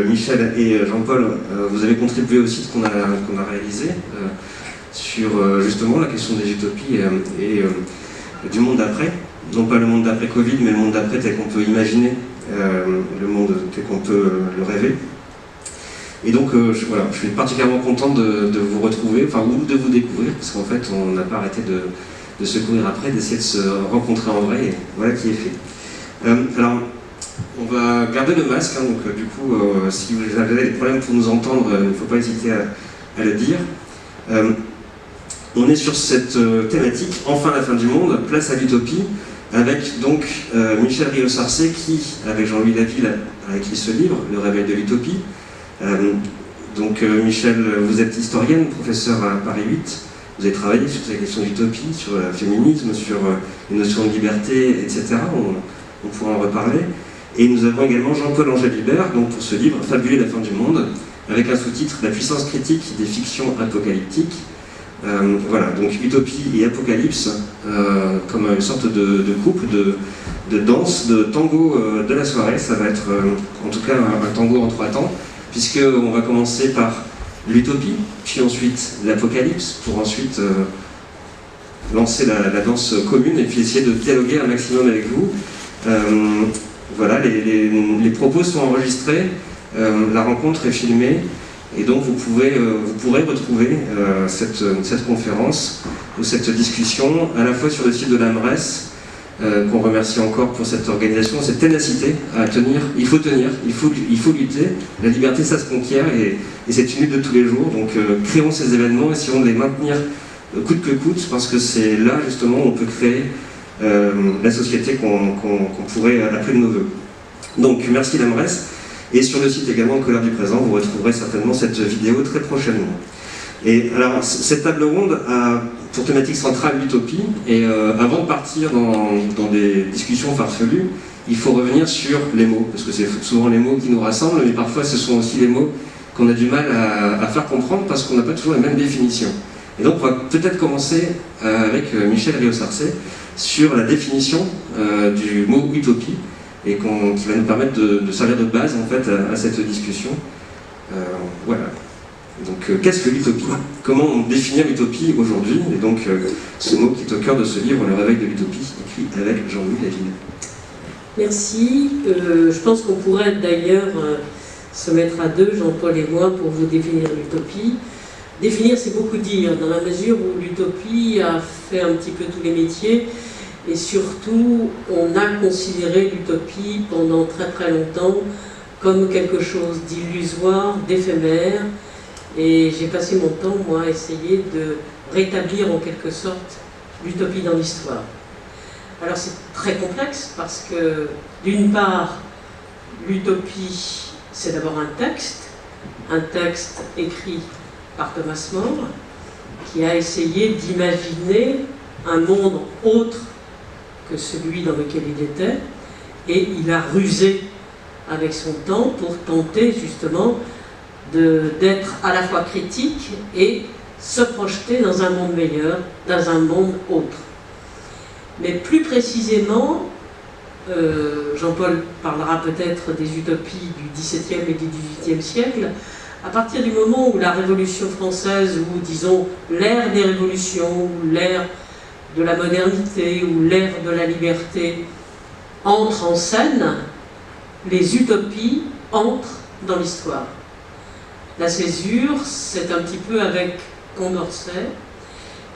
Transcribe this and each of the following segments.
Michel et Jean-Paul, vous avez contribué aussi à ce qu'on a réalisé sur justement la question des utopies et du monde d'après. Non pas le monde d'après Covid, mais le monde d'après tel qu'on peut imaginer, le monde tel qu'on peut le rêver. Et donc voilà, je suis particulièrement content de vous retrouver, enfin ou de vous découvrir, parce qu'en fait on n'a pas arrêté de se courir après, d'essayer de se rencontrer en vrai, et voilà qui est fait. Alors, on va garder le masque, hein, donc du coup, si vous avez des problèmes pour nous entendre, il ne faut pas hésiter à le dire. On est sur cette thématique, enfin la fin du monde, place à l'utopie, avec donc Michel Rieussarcé qui, avec Jean-Louis Laville, a écrit ce livre, Le réveil de l'utopie. Donc Michel, vous êtes historienne, professeur à Paris 8, vous avez travaillé sur ces questions d'utopie, sur le féminisme, sur les notions de liberté, etc. On pourra en reparler. Et nous avons également Jean-Paul Angélibert, donc pour ce livre, Fabuler la fin du monde, avec un sous-titre, La puissance critique des fictions apocalyptiques. Voilà, donc utopie et apocalypse, comme une sorte de couple, de danse, de tango de la soirée. Ça va être en tout cas un tango en 3 temps, puisqu'on va commencer par l'utopie, puis ensuite l'apocalypse, pour ensuite lancer la danse commune et puis essayer de dialoguer un maximum avec vous. Voilà, les propos sont enregistrés, la rencontre est filmée, et donc vous pourrez retrouver cette conférence ou cette discussion à la fois sur le site de l'AMRES, qu'on remercie encore pour cette organisation, cette ténacité à tenir. Il faut tenir, il faut lutter. La liberté, ça se conquiert et c'est une lutte de tous les jours. Donc créons ces événements, essayons de les maintenir coûte que coûte, parce que c'est là justement où on peut créer la société qu'on pourrait appeler de nos voeux. Donc merci l'AMRES. Et sur le site également de Couleurs du Présent, vous retrouverez certainement cette vidéo très prochainement. Et alors, cette table ronde a pour thématique centrale l'utopie, et avant de partir dans des discussions farfelues, il faut revenir sur les mots, parce que c'est souvent les mots qui nous rassemblent, mais parfois ce sont aussi les mots qu'on a du mal à faire comprendre, parce qu'on n'a pas toujours les mêmes définitions. Et donc on va peut-être commencer avec Michel Rieussarcé sur la définition du mot utopie, et qui va nous permettre de servir de base en fait à cette discussion. Voilà. Donc qu'est-ce que l'utopie? Comment on définit l'utopie aujourd'hui? Et donc ce mot qui est au cœur de ce livre, Le réveil de l'utopie, écrit avec Jean-Louis Laville. Merci. Je pense qu'on pourrait d'ailleurs se mettre à deux, Jean-Paul et moi, pour vous définir l'utopie. Définir, c'est beaucoup dire, dans la mesure où l'utopie a fait un petit peu tous les métiers. Et surtout, on a considéré l'utopie pendant très très longtemps comme quelque chose d'illusoire, d'éphémère. Et j'ai passé mon temps, moi, à essayer de rétablir en quelque sorte l'utopie dans l'histoire. Alors c'est très complexe parce que, d'une part, l'utopie, c'est d'abord un texte écrit par Thomas More, qui a essayé d'imaginer un monde autre que celui dans lequel il était, et il a rusé avec son temps pour tenter justement d'être à la fois critique et se projeter dans un monde meilleur, dans un monde autre. Mais plus précisément, Jean-Paul parlera peut-être des utopies du XVIIe et du XVIIIe siècle, à partir du moment où la Révolution française, ou disons l'ère des révolutions, ou l'ère de la modernité, ou l'ère de la liberté entre en scène, les utopies entrent dans l'histoire. La césure, c'est un petit peu avec Condorcet,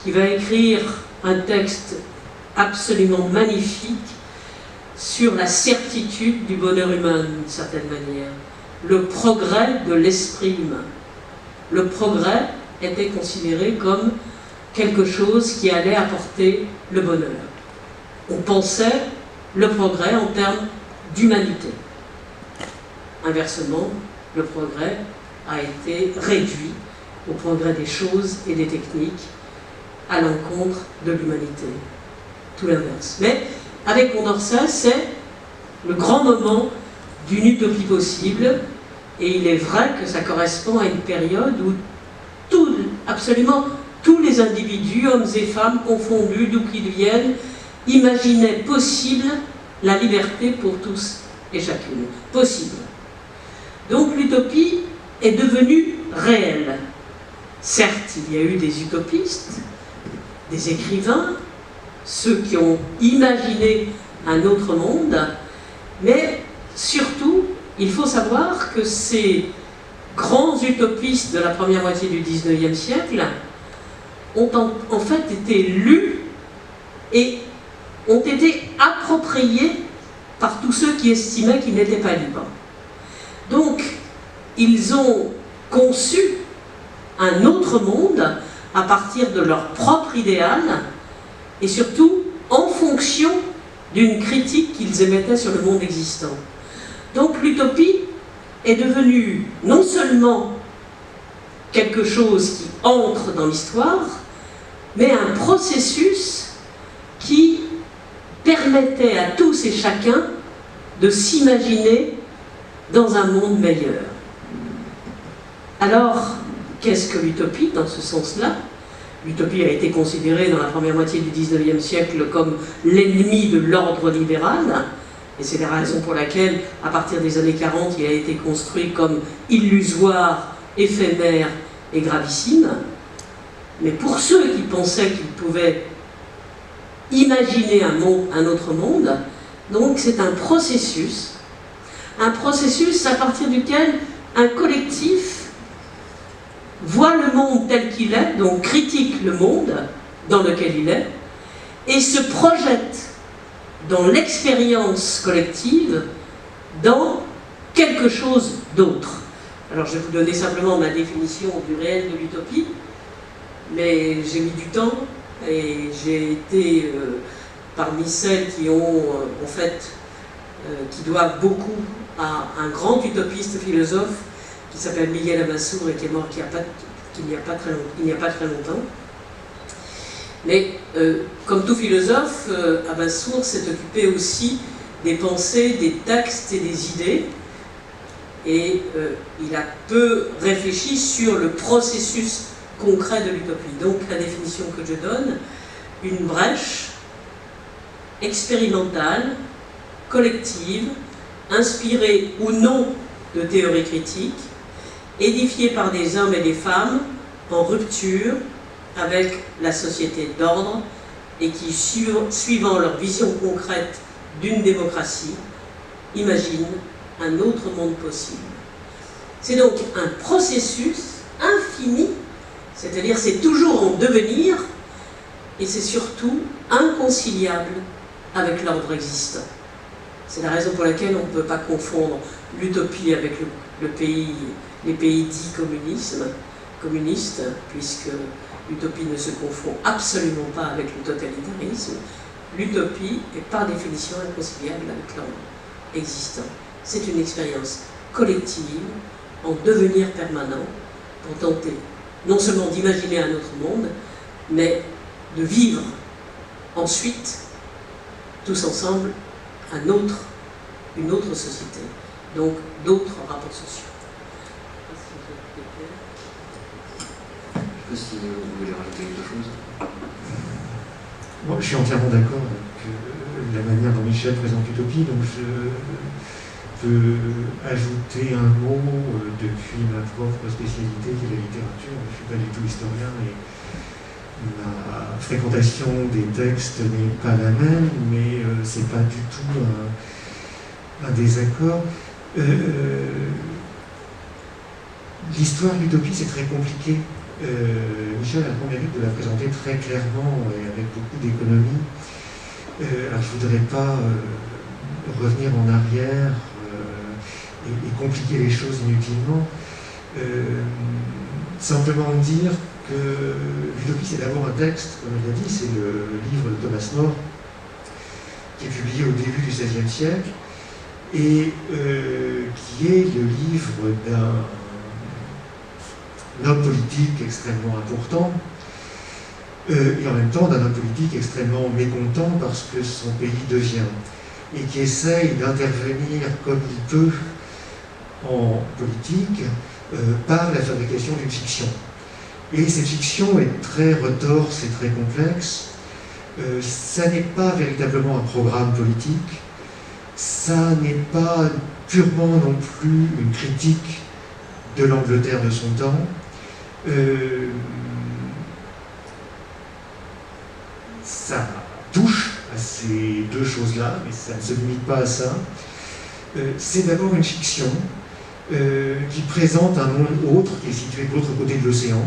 qui va écrire un texte absolument magnifique sur la certitude du bonheur humain, d'une certaine manière. Le progrès de l'esprit humain. Le progrès était considéré comme quelque chose qui allait apporter le bonheur. On pensait le progrès en termes d'humanité. Inversement, le progrès a été réduit au progrès des choses et des techniques à l'encontre de l'humanité. Tout l'inverse. Mais avec Condorcet, c'est le grand moment d'une utopie possible, et il est vrai que ça correspond à une période où absolument tous les individus, hommes et femmes confondus, d'où qu'ils viennent, imaginaient possible la liberté pour tous et chacune. Possible. Donc l'utopie est devenue réelle. Certes, il y a eu des utopistes, des écrivains, ceux qui ont imaginé un autre monde, mais surtout, il faut savoir que ces grands utopistes de la première moitié du XIXe siècle ont en fait été lus et ont été appropriés par tous ceux qui estimaient qu'ils n'étaient pas libres. Donc, ils ont conçu un autre monde à partir de leur propre idéal et surtout en fonction d'une critique qu'ils émettaient sur le monde existant. Donc l'utopie est devenue non seulement quelque chose qui entre dans l'histoire, mais un processus qui permettait à tous et chacun de s'imaginer dans un monde meilleur. Alors, qu'est-ce que l'utopie dans ce sens-là? L'utopie a été considérée dans la première moitié du XIXe siècle comme l'ennemi de l'ordre libéral, et c'est la raison pour laquelle, à partir des années 40, il a été construit comme illusoire, éphémère et gravissime. Mais pour ceux qui pensaient qu'ils pouvaient imaginer un autre monde, donc c'est un processus à partir duquel un collectif voit le monde tel qu'il est, donc critique le monde dans lequel il est, et se projette dans l'expérience collective dans quelque chose d'autre. Alors je vais vous donner simplement ma définition du réel de l'utopie, mais j'ai mis du temps et j'ai été parmi celles qui ont en fait qui doivent beaucoup à un grand utopiste philosophe qui s'appelle Miguel Amassour et qui est mort il n'y a pas très longtemps. Mais comme tout philosophe, Amassour s'est occupé aussi des pensées, des textes et des idées. Et il a peu réfléchi sur le processus concret de l'utopie. Donc la définition que je donne, une brèche expérimentale, collective, inspirée ou non de théories critiques, édifiée par des hommes et des femmes en rupture avec la société d'ordre et qui, suivant leur vision concrète d'une démocratie, imaginent un autre monde possible. C'est donc un processus infini, c'est-à-dire c'est toujours en devenir et c'est surtout inconciliable avec l'ordre existant. C'est la raison pour laquelle on ne peut pas confondre l'utopie avec les pays dits communistes, puisque l'utopie ne se confond absolument pas avec le totalitarisme. L'utopie est par définition inconciliable avec l'ordre existant. C'est une expérience collective, en devenir permanent, pour tenter non seulement d'imaginer un autre monde, mais de vivre ensuite, tous ensemble, une autre société, donc d'autres rapports sociaux. Je ne sais pas si vous voulez rajouter quelque chose. Moi, je suis entièrement d'accord avec la manière dont Michel présente l'utopie, donc je peux ajouter un mot depuis ma propre spécialité qui est la littérature. Je ne suis pas du tout historien et ma fréquentation des textes n'est pas la même, mais ce n'est pas du tout un désaccord. L'histoire de l'utopie, c'est très compliqué. Michel a le mérite de la présenter très clairement et avec beaucoup d'économie. Alors je ne voudrais pas revenir en arrière et compliquer les choses inutilement. Simplement dire que l'utopie, c'est d'abord un texte, comme il l'a dit, c'est le livre de Thomas More, qui est publié au début du XVIe siècle, et qui est le livre d'un homme politique extrêmement important, et en même temps d'un homme politique extrêmement mécontent parce que son pays devient, et qui essaye d'intervenir comme il peut en politique par la fabrication d'une fiction. Et cette fiction est très retorse et très complexe. Ça n'est pas véritablement un programme politique, ça n'est pas purement non plus une critique de l'Angleterre de son temps. Ça touche à ces deux choses-là, mais ça ne se limite pas à ça. C'est d'abord une fiction qui présente un monde autre, qui est situé de l'autre côté de l'océan,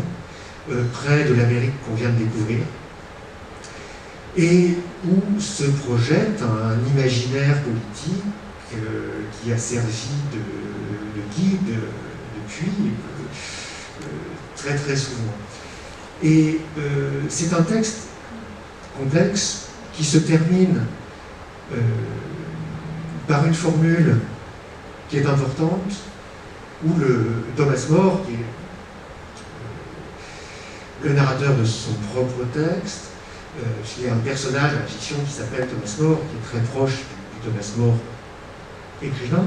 près de l'Amérique qu'on vient de découvrir, et où se projette un imaginaire politique qui a servi de guide depuis, très très souvent. Et c'est un texte complexe qui se termine par une formule qui est importante, où Thomas More, qui est le narrateur de son propre texte, il y a un personnage à la fiction qui s'appelle Thomas More, qui est très proche du Thomas More écrivain.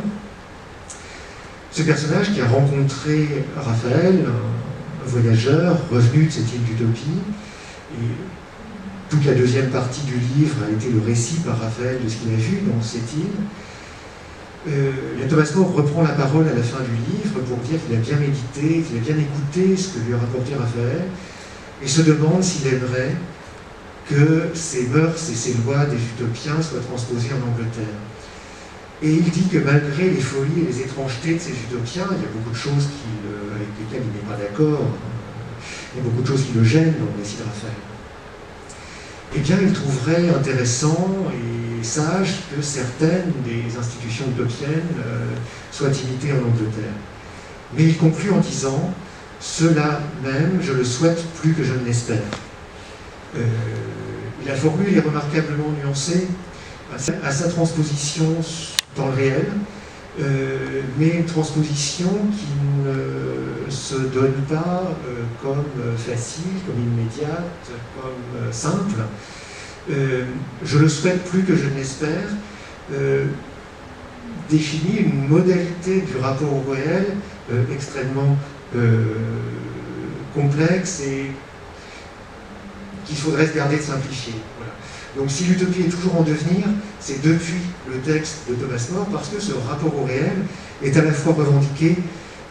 Ce personnage qui a rencontré Raphaël, un voyageur revenu de cette île d'utopie, et toute la deuxième partie du livre a été le récit par Raphaël de ce qu'il a vu dans cette île. Thomas More reprend la parole à la fin du livre pour dire qu'il a bien médité, qu'il a bien écouté ce que lui a rapporté Raphaël, et se demande s'il aimerait que ces mœurs et ces lois des utopiens soient transposées en Angleterre. Et il dit que malgré les folies et les étrangetés de ces utopiens, il y a beaucoup de choses avec lesquelles il n'est pas d'accord, il y a beaucoup de choses qui le gênent dans le récit de Raphaël. Eh bien, il trouverait intéressant et sage que certaines des institutions utopiennes soient imitées en Angleterre. Mais il conclut en disant « Cela même, je le souhaite plus que je ne l'espère ». La formule est remarquablement nuancée à sa transposition dans le réel, mais une transposition qui ne se donne pas comme facile, comme immédiate, comme simple. Je le souhaite plus que je ne l'espère, définit une modalité du rapport au réel extrêmement complexe et qu'il faudrait se garder de simplifier. Voilà. Donc si l'utopie est toujours en devenir, c'est depuis le texte de Thomas More, parce que ce rapport au réel est à la fois revendiqué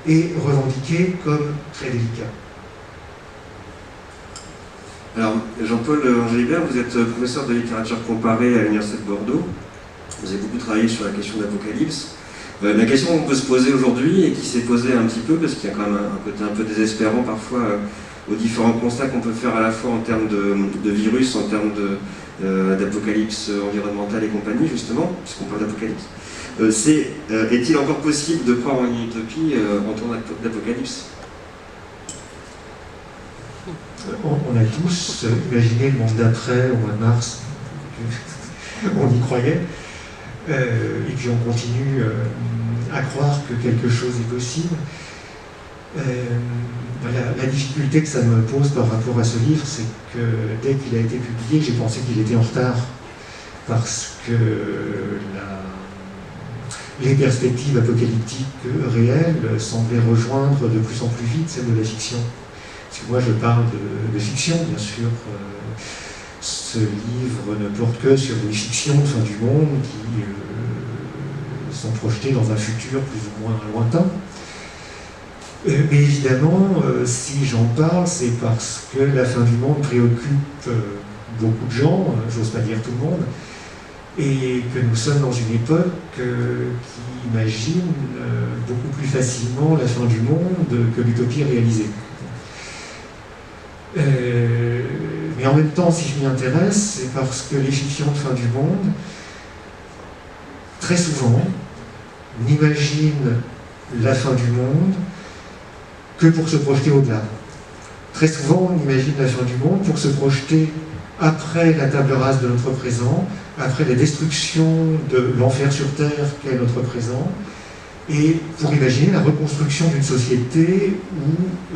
et revendiqué comme très délicat. Alors, Jean-Paul Angélibert, vous êtes professeur de littérature comparée à l'Université de Bordeaux. Vous avez beaucoup travaillé sur la question d'Apocalypse. La question qu'on peut se poser aujourd'hui, et qui s'est posée un petit peu, parce qu'il y a quand même un côté un peu désespérant parfois aux différents constats qu'on peut faire à la fois en termes de virus, en termes d'apocalypse environnementale et compagnie, justement, puisqu'on parle d'apocalypse. Est-il encore possible de croire en une utopie en temps d'apocalypse ? On a tous imaginé le monde d'après, au mois de mars, on y croyait, et puis on continue à croire que quelque chose est possible. La difficulté que ça me pose par rapport à ce livre, c'est que dès qu'il a été publié, j'ai pensé qu'il était en retard, parce que les perspectives apocalyptiques réelles semblaient rejoindre de plus en plus vite celles de la fiction. Parce que moi je parle de fiction, bien sûr. Ce livre ne porte que sur des fictions de fin du monde qui sont projetées dans un futur plus ou moins lointain. Mais évidemment, si j'en parle, c'est parce que la fin du monde préoccupe beaucoup de gens, j'ose pas dire tout le monde, et que nous sommes dans une époque qui imagine beaucoup plus facilement la fin du monde que l'utopie réalisée. Mais en même temps, si je m'y intéresse, c'est parce que les fictions de fin du monde, très souvent, n'imaginent la fin du monde que pour se projeter au-delà. Très souvent, on imagine la fin du monde pour se projeter après la table rase de notre présent, après la destruction de l'enfer sur Terre qu'est notre présent, et pour imaginer la reconstruction d'une société où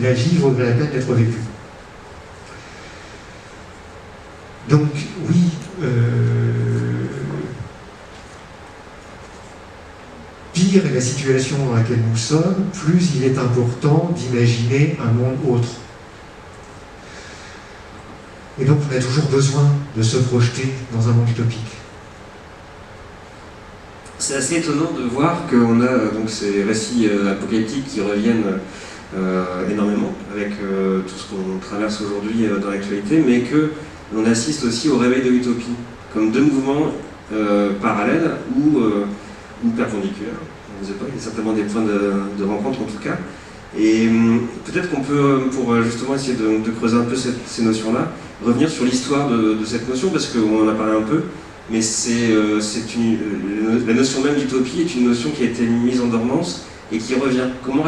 la vie vaudrait la peine d'être vécue. Donc, oui, pire est la situation dans laquelle nous sommes, plus il est important d'imaginer un monde autre. Et donc on a toujours besoin de se projeter dans un monde utopique. c'est assez étonnant de voir qu'on a donc ces récits apocalyptiques qui reviennent énormément avec tout ce qu'on traverse aujourd'hui dans l'actualité, mais que l'on assiste aussi au réveil de l'utopie, comme deux mouvements parallèles ou perpendiculaires. Je ne sais pas, il y a certainement des points de rencontre en tout cas. Et peut-être qu'on peut, pour justement essayer de creuser un peu ces notions-là, revenir sur l'histoire de cette notion, parce qu'on en a parlé un peu, mais la notion même d'utopie est une notion qui a été mise en dormance et qui revient. Comment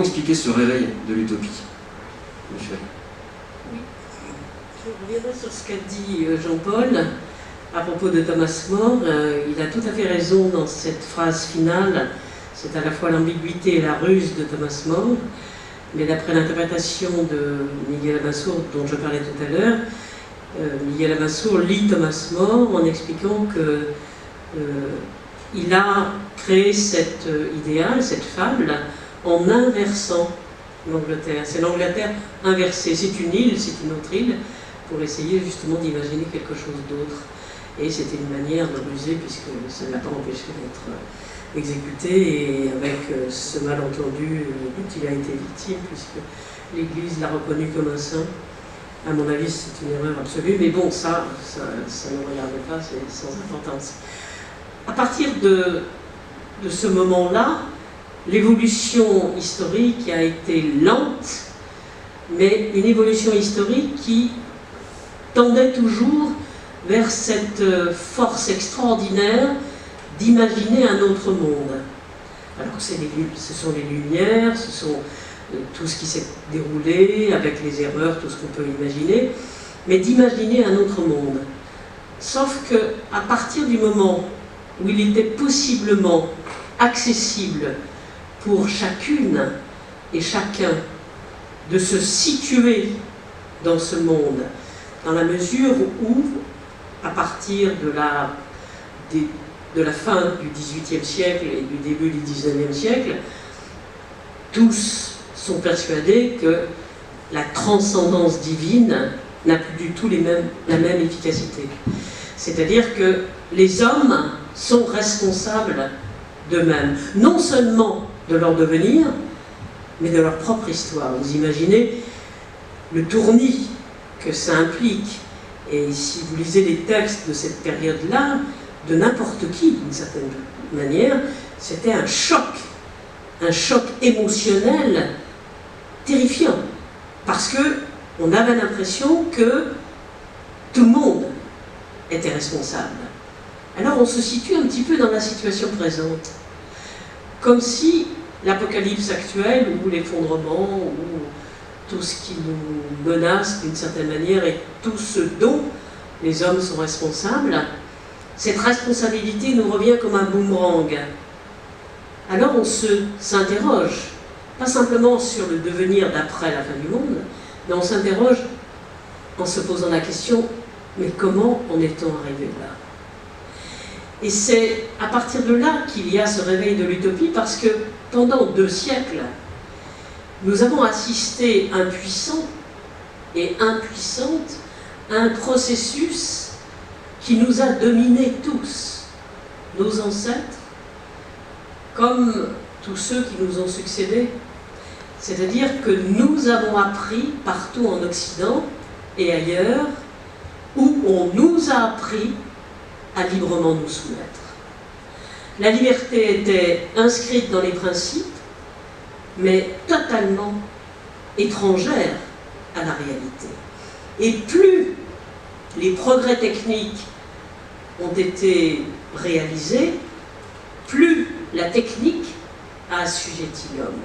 expliquer ce réveil de l'utopie, Michel? Oui, je reviendrai sur ce qu'a dit Jean-Paul à propos de Thomas More. Il a tout à fait raison dans cette phrase finale. C'est à la fois l'ambiguïté et la ruse de Thomas More, mais d'après l'interprétation de Miguel Amassour dont je parlais tout à l'heure, Miguel Amassour lit Thomas More en expliquant qu'il a créé cet idéal, cette fable, en inversant l'Angleterre. C'est l'Angleterre inversée, c'est une île, c'est une autre île, pour essayer justement d'imaginer quelque chose d'autre. Et c'était une manière de ruser, puisque ça ne l'a pas empêché d'être exécuté, et avec ce malentendu dont il a été victime, puisque l'Église l'a reconnu comme un saint. À mon avis, c'est une erreur absolue, mais bon, ça ne regarde pas, c'est sans importance. À partir de ce moment-là, l'évolution historique a été lente, mais une évolution historique qui tendait toujours vers cette force extraordinaire d'imaginer un autre monde. Alors ce sont les Lumières, ce sont tout ce qui s'est déroulé, avec les erreurs, tout ce qu'on peut imaginer, mais d'imaginer un autre monde. Sauf qu'à partir du moment où il était possiblement accessible pour chacune et chacun de se situer dans ce monde, dans la mesure où, à partir de la fin du XVIIIe siècle et du début du XIXe siècle, tous sont persuadés que la transcendance divine n'a plus du tout la même efficacité. C'est-à-dire que les hommes sont responsables d'eux-mêmes, non seulement de leur devenir, mais de leur propre histoire. Vous imaginez le tournis que ça implique. Et si vous lisez les textes de cette période-là, de n'importe qui, d'une certaine manière, c'était un choc émotionnel terrifiant, parce qu'on avait l'impression que tout le monde était responsable. Alors on se situe un petit peu dans la situation présente, comme si l'apocalypse actuelle, ou l'effondrement, ou tout ce qui nous menace d'une certaine manière, et tout ce dont les hommes sont responsables, cette responsabilité nous revient comme un boomerang. Alors on s'interroge, pas simplement sur le devenir d'après la fin du monde, mais on s'interroge en se posant la question, mais comment en est-on arrivé là? Et c'est à partir de là qu'il y a ce réveil de l'utopie, parce que pendant 2 siècles, nous avons assisté impuissants et impuissantes à un processus qui nous a dominés tous, nos ancêtres, comme tous ceux qui nous ont succédé. C'est-à-dire que nous avons appris partout en Occident et ailleurs, où on nous a appris à librement nous soumettre. La liberté était inscrite dans les principes, mais totalement étrangère à la réalité. Et plus les progrès techniques ont été réalisés, plus la technique a assujetti l'homme.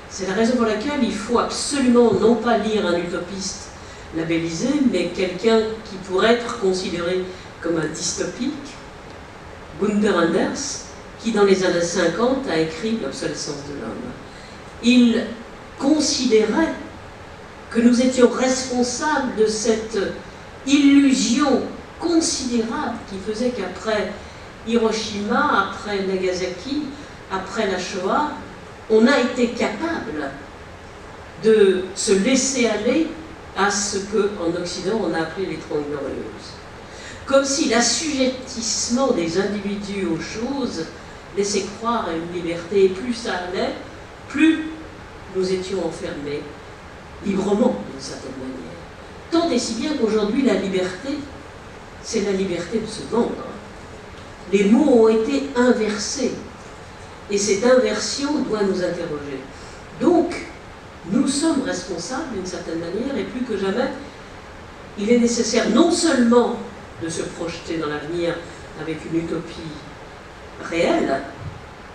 C'est la raison pour laquelle il faut absolument non pas lire un utopiste labellisé, mais quelqu'un qui pourrait être considéré comme un dystopique, Gunther Anders, qui dans les années 50 a écrit L'obsolescence de l'homme. Il considérait que nous étions responsables de cette illusion considérable qui faisait qu'après Hiroshima, après Nagasaki, après la Shoah, on a été capable de se laisser aller à ce qu'en Occident on a appelé les 30 glorieuses. comme si l'assujettissement des individus aux choses laissait croire à une liberté, et plus ça allait, plus nous étions enfermés, librement d'une certaine manière. Tant et si bien qu'aujourd'hui la liberté, c'est la liberté de se vendre. Les mots ont été inversés, et cette inversion doit nous interroger. Donc, nous sommes responsables d'une certaine manière, et plus que jamais, il est nécessaire non seulement de se projeter dans l'avenir avec une utopie réelle,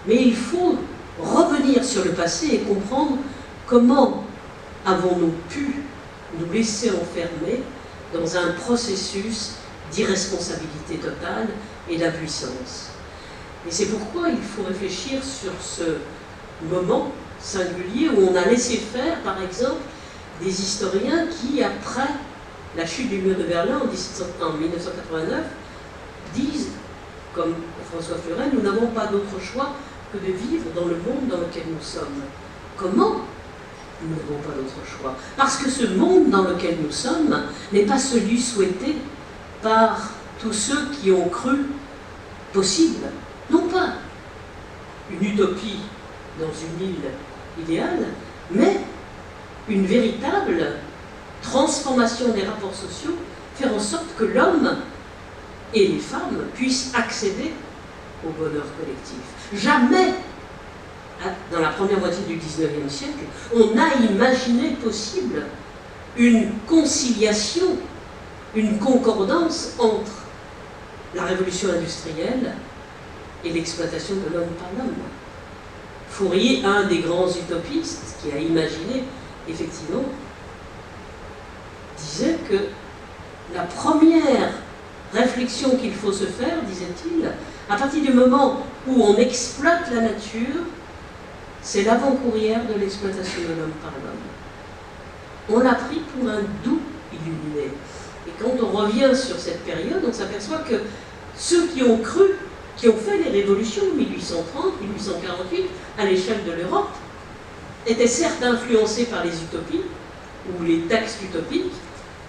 mais il faut revenir sur le passé et comprendre comment avons-nous pu nous laisser enfermer dans un processus d'irresponsabilité totale et d'impuissance. Et c'est pourquoi il faut réfléchir sur ce moment singulier où on a laissé faire, par exemple, des historiens qui, après la chute du mur de Berlin en 1989, disent, comme François Furet, nous n'avons pas d'autre choix que de vivre dans le monde dans lequel nous sommes. Comment nous n'avons pas d'autre choix? Parce que ce monde dans lequel nous sommes n'est pas celui souhaité par tous ceux qui ont cru possible. Non pas une utopie dans une île idéale, mais une véritable transformation des rapports sociaux, faire en sorte que l'homme et les femmes puissent accéder au bonheur collectif. Jamais, dans la première moitié du XIXe siècle, on a imaginé possible une conciliation, une concordance entre la révolution industrielle et l'exploitation de l'homme par l'homme. Fourier, un des grands utopistes qui a imaginé, effectivement, disait que la première réflexion qu'il faut se faire, disait-il, à partir du moment où on exploite la nature, c'est l'avant-courrière de l'exploitation de l'homme par l'homme. On l'a pris pour un doux illuminé. Et quand on revient sur cette période, on s'aperçoit que ceux qui ont cru, qui ont fait les révolutions 1830, 1848, à l'échelle de l'Europe, étaient certes influencés par les utopies, ou les textes utopiques,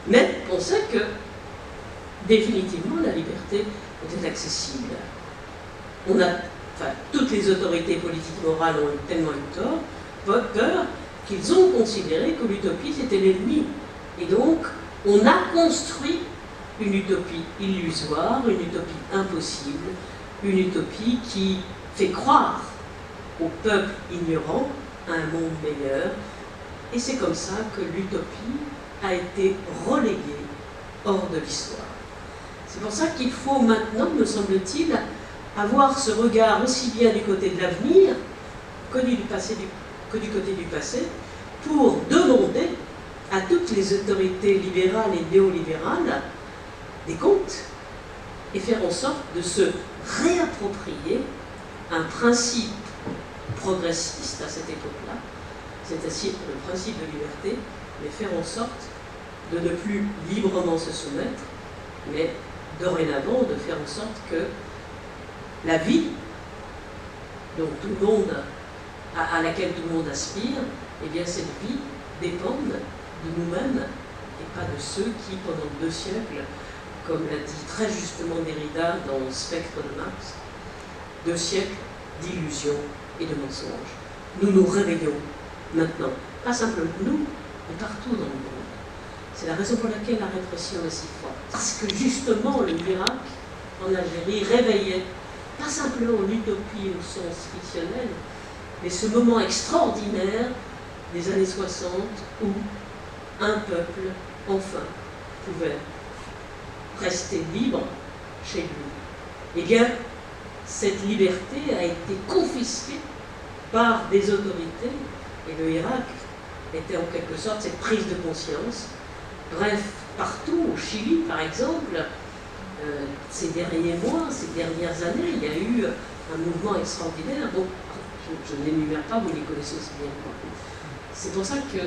mais pensaient que, définitivement, la liberté était accessible. Toutes les autorités politiques morales ont tellement eu peur qu'ils ont considéré que l'utopie c'était l'ennemi. Et donc, on a construit une utopie illusoire, une utopie impossible, une utopie qui fait croire au peuple ignorant à un monde meilleur. Et c'est comme ça que l'utopie a été reléguée hors de l'histoire. C'est pour ça qu'il faut maintenant, me semble-t-il, avoir ce regard aussi bien du côté de l'avenir que du côté du passé, pour demander à toutes les autorités libérales et néolibérales des comptes et faire en sorte de se réapproprier un principe progressiste à cette époque-là, c'est-à-dire le principe de liberté, mais faire en sorte de ne plus librement se soumettre, mais dorénavant de faire en sorte que la vie dont tout le monde, à laquelle tout le monde aspire, eh bien cette vie dépende de nous-mêmes et pas de ceux qui, pendant 2 siècles, comme l'a dit très justement Derrida dans Spectre de Marx, 2 siècles d'illusions et de mensonges. Nous nous réveillons maintenant, pas simplement nous, mais partout dans le monde. C'est la raison pour laquelle la répression est si forte. Parce que justement le miracle en Algérie réveillait pas simplement l'utopie au sens fictionnel, mais ce moment extraordinaire des années 60 où un peuple, enfin, pouvait rester libre chez lui. Eh bien, cette liberté a été confisquée par des autorités, et le Irak était en quelque sorte cette prise de conscience. Bref, partout, au Chili par exemple, ces derniers mois, ces dernières années, il y a eu un mouvement extraordinaire. Donc, je ne l'énumère pas, vous les connaissez aussi bien que moi. C'est pour ça que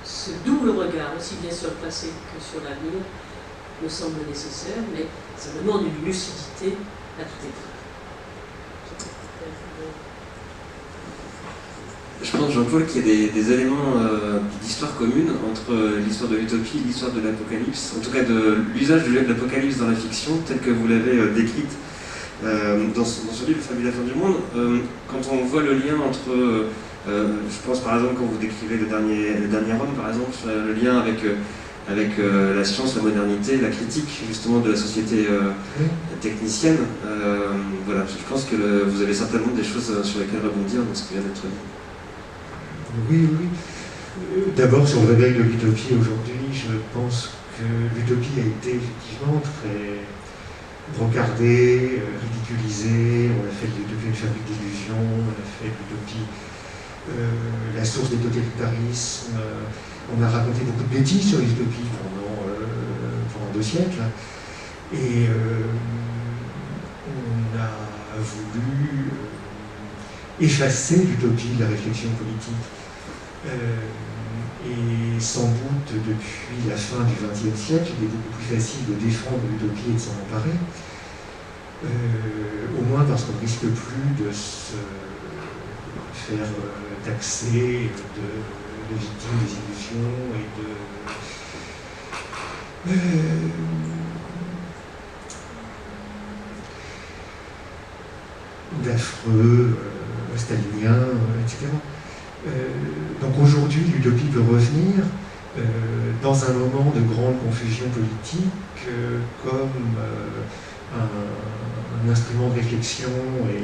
ce double regard, aussi bien sur le passé que sur l'avenir, me semble nécessaire, mais ça demande une lucidité à toute épreuve. Je pense, Jean-Paul, qu'il y a des éléments d'histoire commune entre l'histoire de l'utopie et l'histoire de l'apocalypse, en tout cas de l'usage de l'apocalypse dans la fiction, tel que vous l'avez décrite dans ce livre, Fabule de la fin du monde. Quand on voit le lien entre, je pense par exemple quand vous décrivez le dernier homme, par exemple, le lien avec la science, la modernité, la critique justement de la société technicienne, voilà, je pense que vous avez certainement des choses sur lesquelles rebondir dans ce qui vient d'être dit. Oui, oui. D'abord, sur le réveil de l'utopie aujourd'hui, je pense que l'utopie a été effectivement très brancardée, ridiculisée. On a fait de l'utopie une fabrique d'illusions, on a fait de l'utopie la source des totalitarismes. On a raconté beaucoup de bêtises sur l'utopie pendant 2 siècles. Et on a voulu effacer l'utopie de la réflexion politique. Et sans doute, depuis la fin du XXe siècle, il est beaucoup plus facile de défendre l'utopie et de s'en emparer. Au moins parce qu'on ne risque plus de se faire taxer de victimes des illusions et d'affreux staliniens, etc. Donc aujourd'hui, l'utopie peut revenir dans un moment de grande confusion politique comme un instrument de réflexion et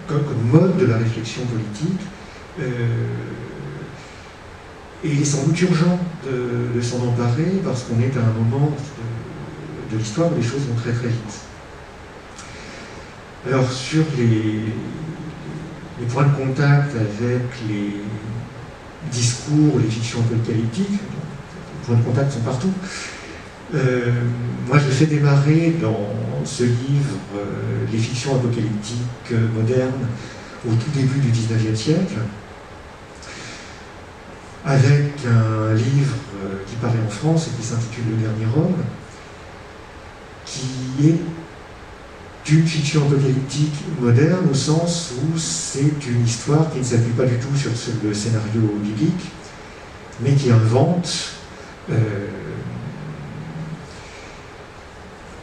comme mode de la réflexion politique. Et il est sans doute urgent de s'en emparer parce qu'on est à un moment de l'histoire où les choses vont très très vite. Alors sur les points de contact avec les discours, les fictions apocalyptiques, les points de contact sont partout. Moi je fais démarrer dans ce livre les fictions apocalyptiques modernes au tout début du XIXe siècle, avec un livre qui paraît en France et qui s'intitule Le Dernier Homme, qui est une fiction apocalyptique moderne au sens où c'est une histoire qui ne s'appuie pas du tout sur le scénario biblique, mais qui invente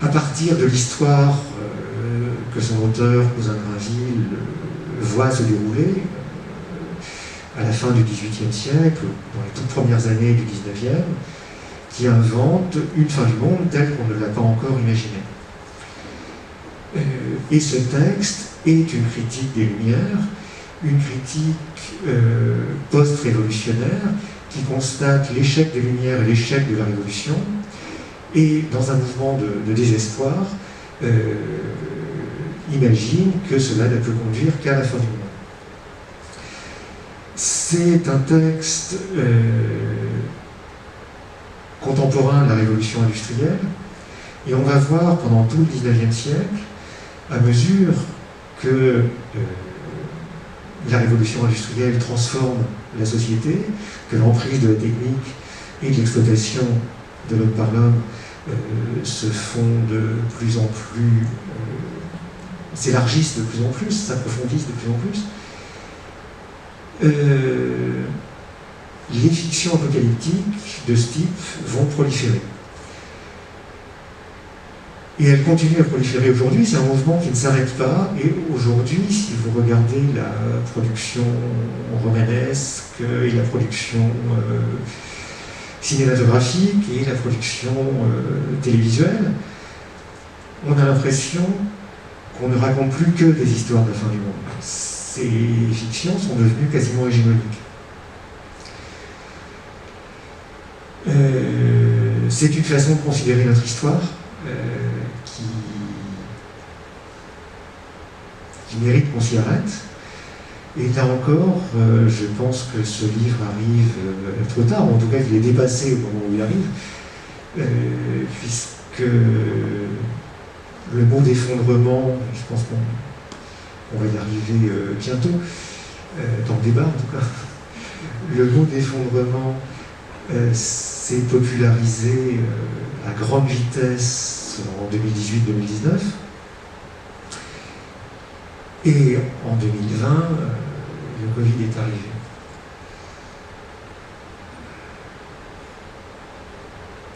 à partir de l'histoire que son auteur, Cousin Grinville, voit se dérouler à la fin du XVIIIe siècle, dans les toutes premières années du XIXe, qui invente une fin du monde telle qu'on ne l'a pas encore imaginée. Et ce texte est une critique des Lumières, une critique post-révolutionnaire qui constate l'échec des Lumières et l'échec de la Révolution, et dans un mouvement de désespoir, imagine que cela ne peut conduire qu'à la fin du monde. C'est un texte contemporain de la révolution industrielle, et on va voir pendant tout le XIXe siècle, à mesure que la révolution industrielle transforme la société, que l'emprise de la technique et de l'exploitation de l'homme par l'homme se font de plus en plus, s'élargissent de plus en plus, s'approfondissent de plus en plus, les fictions apocalyptiques de ce type vont proliférer. Et elles continuent à proliférer aujourd'hui, c'est un mouvement qui ne s'arrête pas, et aujourd'hui, si vous regardez la production romanesque et la production cinématographique et la production télévisuelle, on a l'impression qu'on ne raconte plus que des histoires de la fin du monde. Ces fictions sont devenues quasiment hégémoniques. C'est une façon de considérer notre histoire qui mérite qu'on s'y arrête. Et là encore, je pense que ce livre arrive trop tard, en tout cas qu'il est dépassé au moment où il arrive, puisque le mot d'effondrement, je pense qu'on va y arriver bientôt, dans le débat en tout cas, le mot d'effondrement s'est popularisé à grande vitesse mars en 2018-2019. Et en 2020, le Covid est arrivé.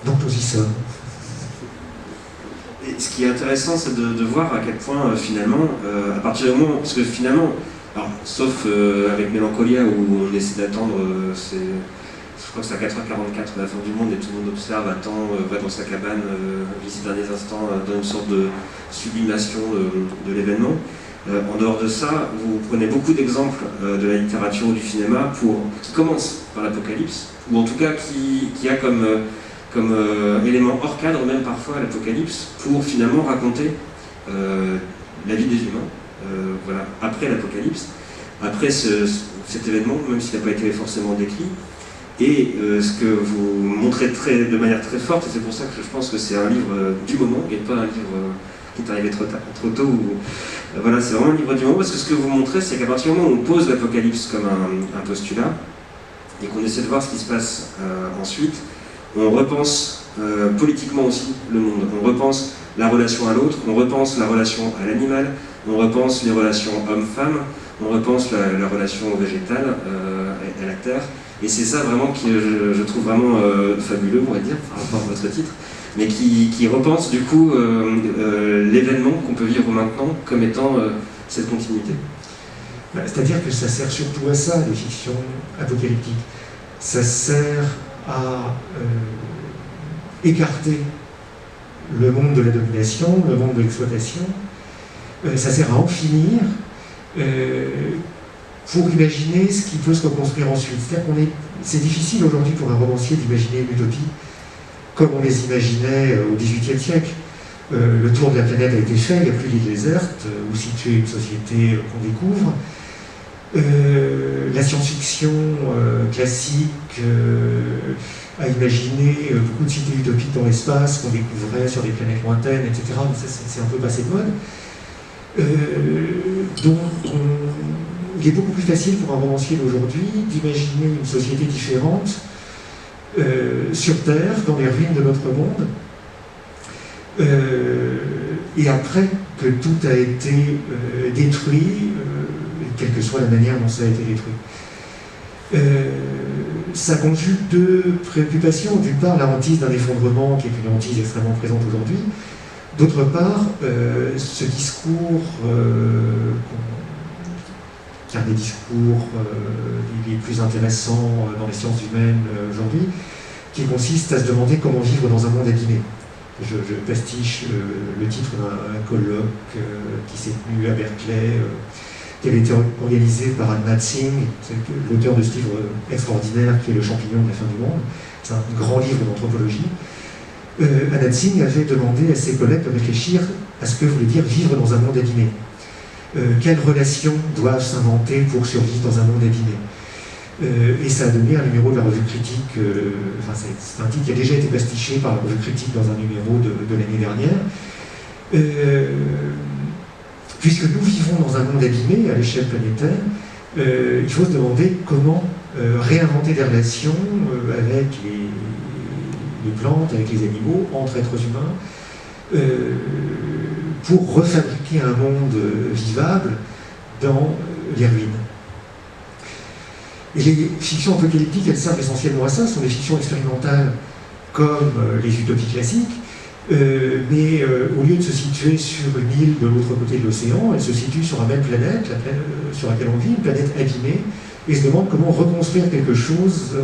Donc nous y sommes. Et ce qui est intéressant, c'est de voir à quel point, finalement, à partir du moment, parce que finalement, alors, sauf avec Mélancolia où on essaie d'attendre, je crois que c'est à 4h44 la fin du monde et tout le monde observe, attend, va dans sa cabane, vit ces derniers instants dans une sorte de sublimation de l'événement. En dehors de ça, vous prenez beaucoup d'exemples de la littérature ou du cinéma qui commencent par l'apocalypse, ou en tout cas qui a comme élément hors cadre, même parfois, l'apocalypse, pour finalement raconter la vie des humains, voilà, après l'apocalypse, après cet événement, même s'il n'a pas été forcément décrit. Et ce que vous montrez de manière très forte, et c'est pour ça que je pense que c'est un livre du moment, et pas un livre qui est arrivé trop tôt. Voilà, c'est vraiment un livre du moment, parce que ce que vous montrez, c'est qu'à partir du moment où on pose l'apocalypse comme un postulat, et qu'on essaie de voir ce qui se passe ensuite, on repense politiquement aussi le monde, on repense la relation à l'autre, on repense la relation à l'animal, on repense les relations homme-femme, on repense la relation végétale à la terre, et c'est ça vraiment que je trouve vraiment fabuleux, on va dire, par rapport à votre titre, mais qui repense du coup l'événement qu'on peut vivre maintenant comme étant cette continuité. C'est-à-dire que ça sert surtout à ça, les fictions apocalyptiques. Ça sert à écarter le monde de la domination, le monde de l'exploitation. Ça sert à en finir pour imaginer ce qui peut se reconstruire ensuite. C'est-à-dire c'est difficile aujourd'hui pour un romancier d'imaginer une utopie comme on les imaginait au XVIIIe siècle. Le tour de la planète a été fait, il n'y a plus d'île déserte, où situer une société qu'on découvre. La science-fiction classique a imaginé beaucoup de cités utopiques dans l'espace qu'on découvrait sur des planètes lointaines, etc. Mais ça, c'est un peu passé de mode. Donc, il est beaucoup plus facile pour un romancier d'aujourd'hui d'imaginer une société différente sur Terre, dans les ruines de notre monde, et après que tout a été détruit, quelle que soit la manière dont ça a été détruit. Ça conjugue deux préoccupations. D'une part, la hantise d'un effondrement, qui est une hantise extrêmement présente aujourd'hui. D'autre part, ce discours, qui est un des discours les plus intéressants dans les sciences humaines aujourd'hui, qui consiste à se demander comment vivre dans un monde abîmé. Je pastiche le titre d'un colloque qui s'est tenu à Berkeley, qui avait été organisé par Anat Singh, l'auteur de ce livre extraordinaire qui est Le champignon de la fin du monde. C'est un grand livre d'anthropologie. Anat Singh avait demandé à ses collègues de réfléchir à ce que voulait dire vivre dans un monde abîmé. Quelles relations doivent s'inventer pour survivre dans un monde abîmé? Et ça a donné un numéro de la revue Critique, c'est un titre qui a déjà été pastiché par la revue Critique dans un numéro de l'année dernière. Puisque nous vivons dans un monde abîmé à l'échelle planétaire, il faut se demander comment réinventer des relations avec les plantes, avec les animaux, entre êtres humains, pour refabriquer un monde vivable dans les ruines. Et les fictions apocalyptiques, elles servent essentiellement à ça, ce sont des fictions expérimentales comme les utopies classiques, mais au lieu de se situer sur une île de l'autre côté de l'océan, elles se situent sur la même planète, sur laquelle on vit, une planète abîmée, et se demandent comment reconstruire quelque chose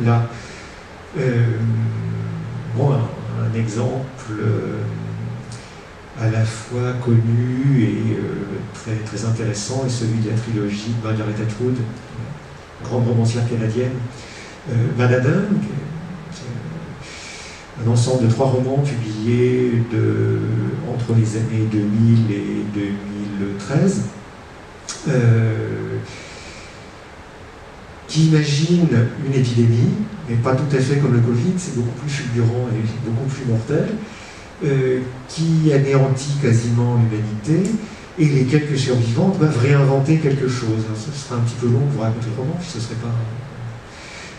là. Un exemple à la fois connu et très, très intéressant est celui de la trilogie de Margaret Atwood, grande romancière canadienne, Manhattan, un ensemble de 3 romans publiés entre les années 2000 et 2013, qui imagine une épidémie, mais pas tout à fait comme le Covid, c'est beaucoup plus fulgurant et beaucoup plus mortel, qui anéantit quasiment l'humanité, et les quelques survivants doivent réinventer quelque chose. Alors, ce sera un petit peu long pour raconter le roman, puis ce serait pas...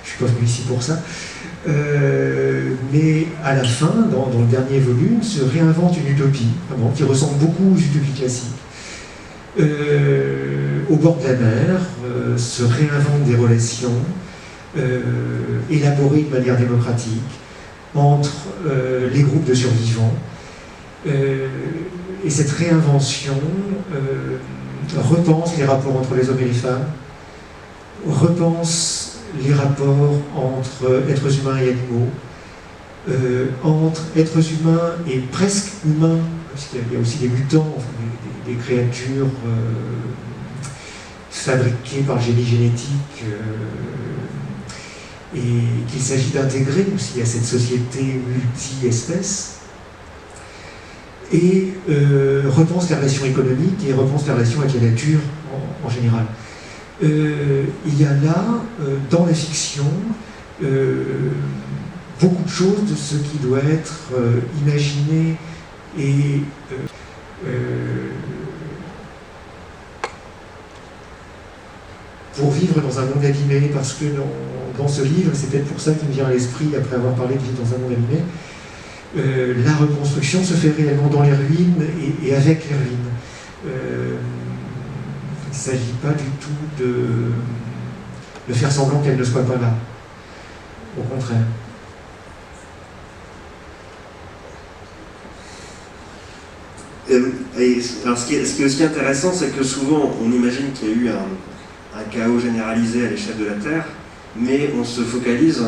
Je ne suis pas venu ici pour ça. Mais à la fin, dans le dernier volume, se réinvente une utopie, vraiment, qui ressemble beaucoup aux utopies classiques. Au bord de la mer, se réinventent des relations élaborées de manière démocratique entre les groupes de survivants. Et cette réinvention repense les rapports entre les hommes et les femmes, repense les rapports entre êtres humains et animaux, entre êtres humains et presque humains, parce qu'il y a aussi des mutants, enfin, des créatures fabriquées par le génie génétique, et qu'il s'agit d'intégrer aussi à cette société multi-espèces, et repense les relations économiques et repense les relations avec la nature en général. Il y a là, dans la fiction, beaucoup de choses de ce qui doit être imaginé et pour vivre dans un monde abîmé, parce que dans ce livre, c'est peut-être pour ça qu'il me vient à l'esprit, après avoir parlé de vivre dans un monde abîmé, la reconstruction se fait réellement dans les ruines et avec les ruines. Il ne s'agit pas du tout de faire semblant qu'elle ne soit pas là. Au contraire. Alors ce qui est aussi intéressant, c'est que souvent on imagine qu'il y a eu un chaos généralisé à l'échelle de la Terre, mais on se focalise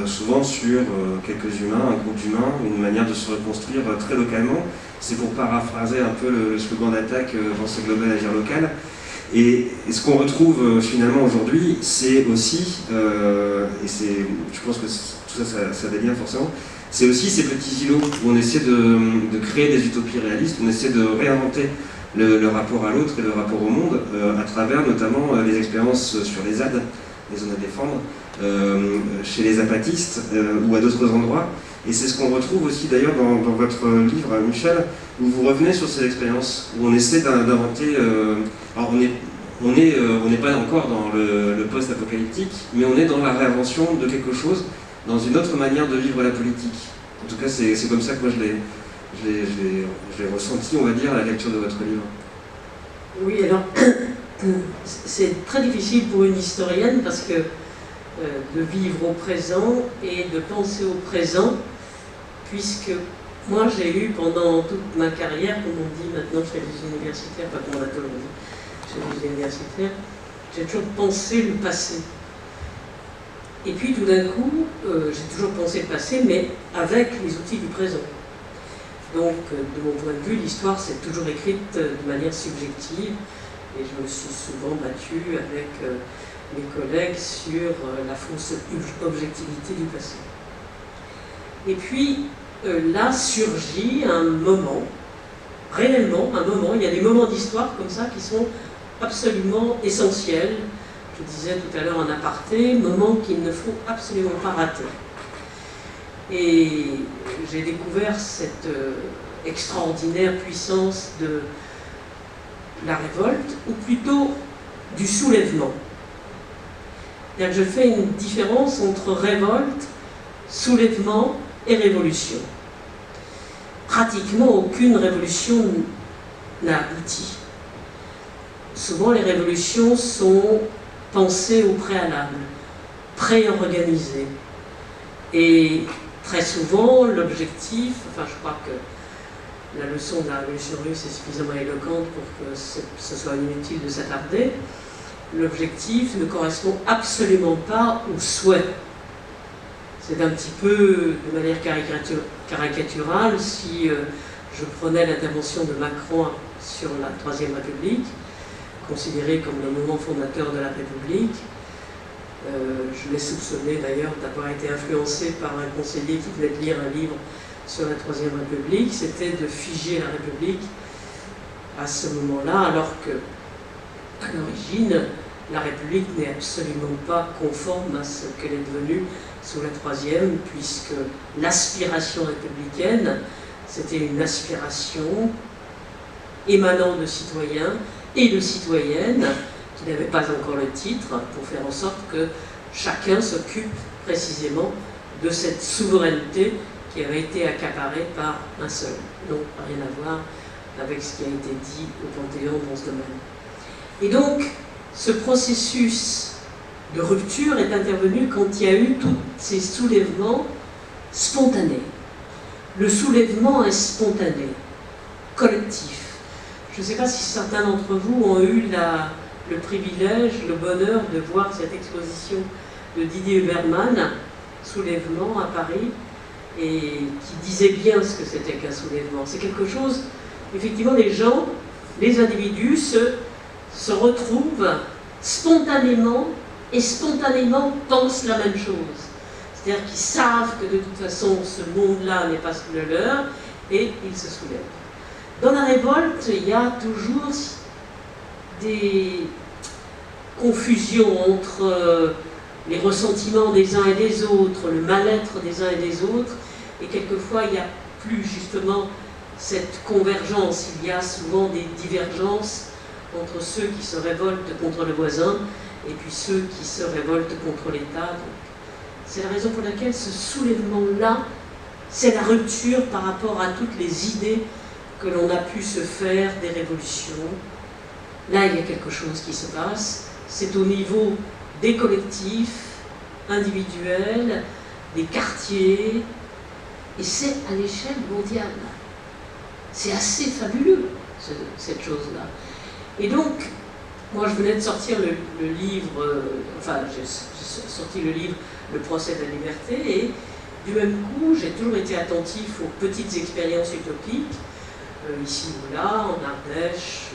souvent sur quelques humains, un groupe d'humains, une manière de se reconstruire très localement. C'est pour paraphraser un peu le slogan d'attaque Penser global, agir local. Et ce qu'on retrouve finalement aujourd'hui, c'est aussi, et je pense que tout ça, ça dévient forcément, c'est aussi ces petits îlots où on essaie de créer des utopies réalistes, on essaie de réinventer le rapport à l'autre et le rapport au monde, à travers notamment les expériences sur les ZAD, les zones à défendre, chez les apatistes ou à d'autres endroits. Et c'est ce qu'on retrouve aussi d'ailleurs dans votre livre, Michel, où vous revenez sur ces expériences, où on essaie d'inventer... alors on n'est pas encore dans le post-apocalyptique, mais on est dans la réinvention de quelque chose, dans une autre manière de vivre la politique. En tout cas, c'est comme ça que moi je l'ai ressenti, on va dire, à la lecture de votre livre. Oui, alors, c'est très difficile pour une historienne parce que de vivre au présent et de penser au présent, puisque moi j'ai eu pendant toute ma carrière, comme on dit maintenant chez les universitaires, pas comme on a toujours dit, chez les universitaires, j'ai toujours pensé le passé. Et puis tout d'un coup, j'ai toujours pensé le passé, mais avec les outils du présent. Donc, de mon point de vue, l'histoire s'est toujours écrite de manière subjective, et je me suis souvent battue avec mes collègues sur la fausse objectivité du passé. Et puis, là surgit un moment, réellement un moment, il y a des moments d'histoire comme ça qui sont absolument essentiels. Je disais tout à l'heure en aparté, moments qu'il ne faut absolument pas rater. Et j'ai découvert cette extraordinaire puissance de la révolte, ou plutôt du soulèvement. C'est-à-dire que je fais une différence entre révolte, soulèvement et révolution. Pratiquement aucune révolution n'a abouti. Souvent les révolutions sont pensées au préalable, pré-organisées. Et très souvent, l'objectif, enfin je crois que la leçon de la révolution russe est suffisamment éloquente pour que ce soit inutile de s'attarder, l'objectif ne correspond absolument pas au souhait. C'est un petit peu, de manière caricaturale, si je prenais l'intervention de Macron sur la Troisième République, considéré comme le moment fondateur de la République. Je l'ai soupçonné d'ailleurs d'avoir été influencé par un conseiller qui venait de lire un livre sur la Troisième République. C'était de figer la République à ce moment-là, alors que, à l'origine, la République n'est absolument pas conforme à ce qu'elle est devenue sous la Troisième, puisque l'aspiration républicaine, c'était une aspiration émanant de citoyens et de citoyennes qui n'avaient pas encore le titre, pour faire en sorte que chacun s'occupe précisément de cette souveraineté qui avait été accaparée par un seul. Donc, rien à voir avec ce qui a été dit au Panthéon dans ce domaine. Et donc, ce processus de rupture est intervenu quand il y a eu tous ces soulèvements spontanés. Le soulèvement est spontané, collectif. Je ne sais pas si certains d'entre vous ont eu le privilège, le bonheur de voir cette exposition de Didier Huberman, Soulèvement à Paris, et qui disait bien ce que c'était qu'un soulèvement. C'est quelque chose, effectivement, les gens, les individus se retrouvent spontanément et spontanément pensent la même chose. C'est-à-dire qu'ils savent que de toute façon ce monde-là n'est pas le leur et ils se soulèvent. Dans la révolte, il y a toujours des confusions entre les ressentiments des uns et des autres, le mal-être des uns et des autres, et quelquefois il n'y a plus justement cette convergence, il y a souvent des divergences entre ceux qui se révoltent contre le voisin et puis ceux qui se révoltent contre l'État. C'est la raison pour laquelle ce soulèvement-là, c'est la rupture par rapport à toutes les idées que l'on a pu se faire des révolutions. Là, il y a quelque chose qui se passe. C'est au niveau des collectifs, individuels, des quartiers, et c'est à l'échelle mondiale. C'est assez fabuleux, cette chose-là. Et donc, moi je venais de sortir le livre, enfin j'ai sorti le livre « Le procès de la liberté » et du même coup j'ai toujours été attentif aux petites expériences utopiques, ici ou là, en Ardèche,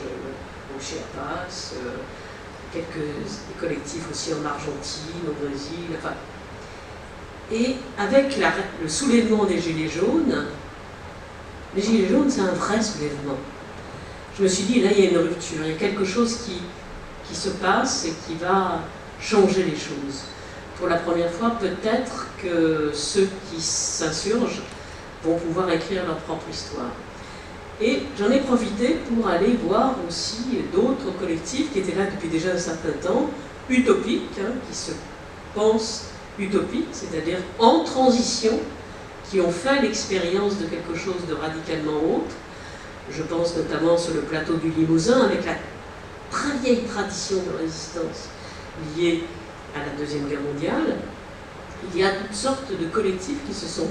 au Chiapas, des collectifs aussi en Argentine, au Brésil, enfin. Et avec le soulèvement des Gilets jaunes, les Gilets jaunes c'est un vrai soulèvement. Je me suis dit, là il y a une rupture, il y a quelque chose qui se passe et qui va changer les choses. Pour la première fois, peut-être que ceux qui s'insurgent vont pouvoir écrire leur propre histoire. Et j'en ai profité pour aller voir aussi d'autres collectifs qui étaient là depuis déjà un certain temps, utopiques, qui se pensent utopiques, c'est-à-dire en transition, qui ont fait l'expérience de quelque chose de radicalement autre. Je pense notamment sur le plateau du Limousin, avec la très vieille tradition de résistance liée à la Deuxième Guerre mondiale. Il y a toutes sortes de collectifs qui se sont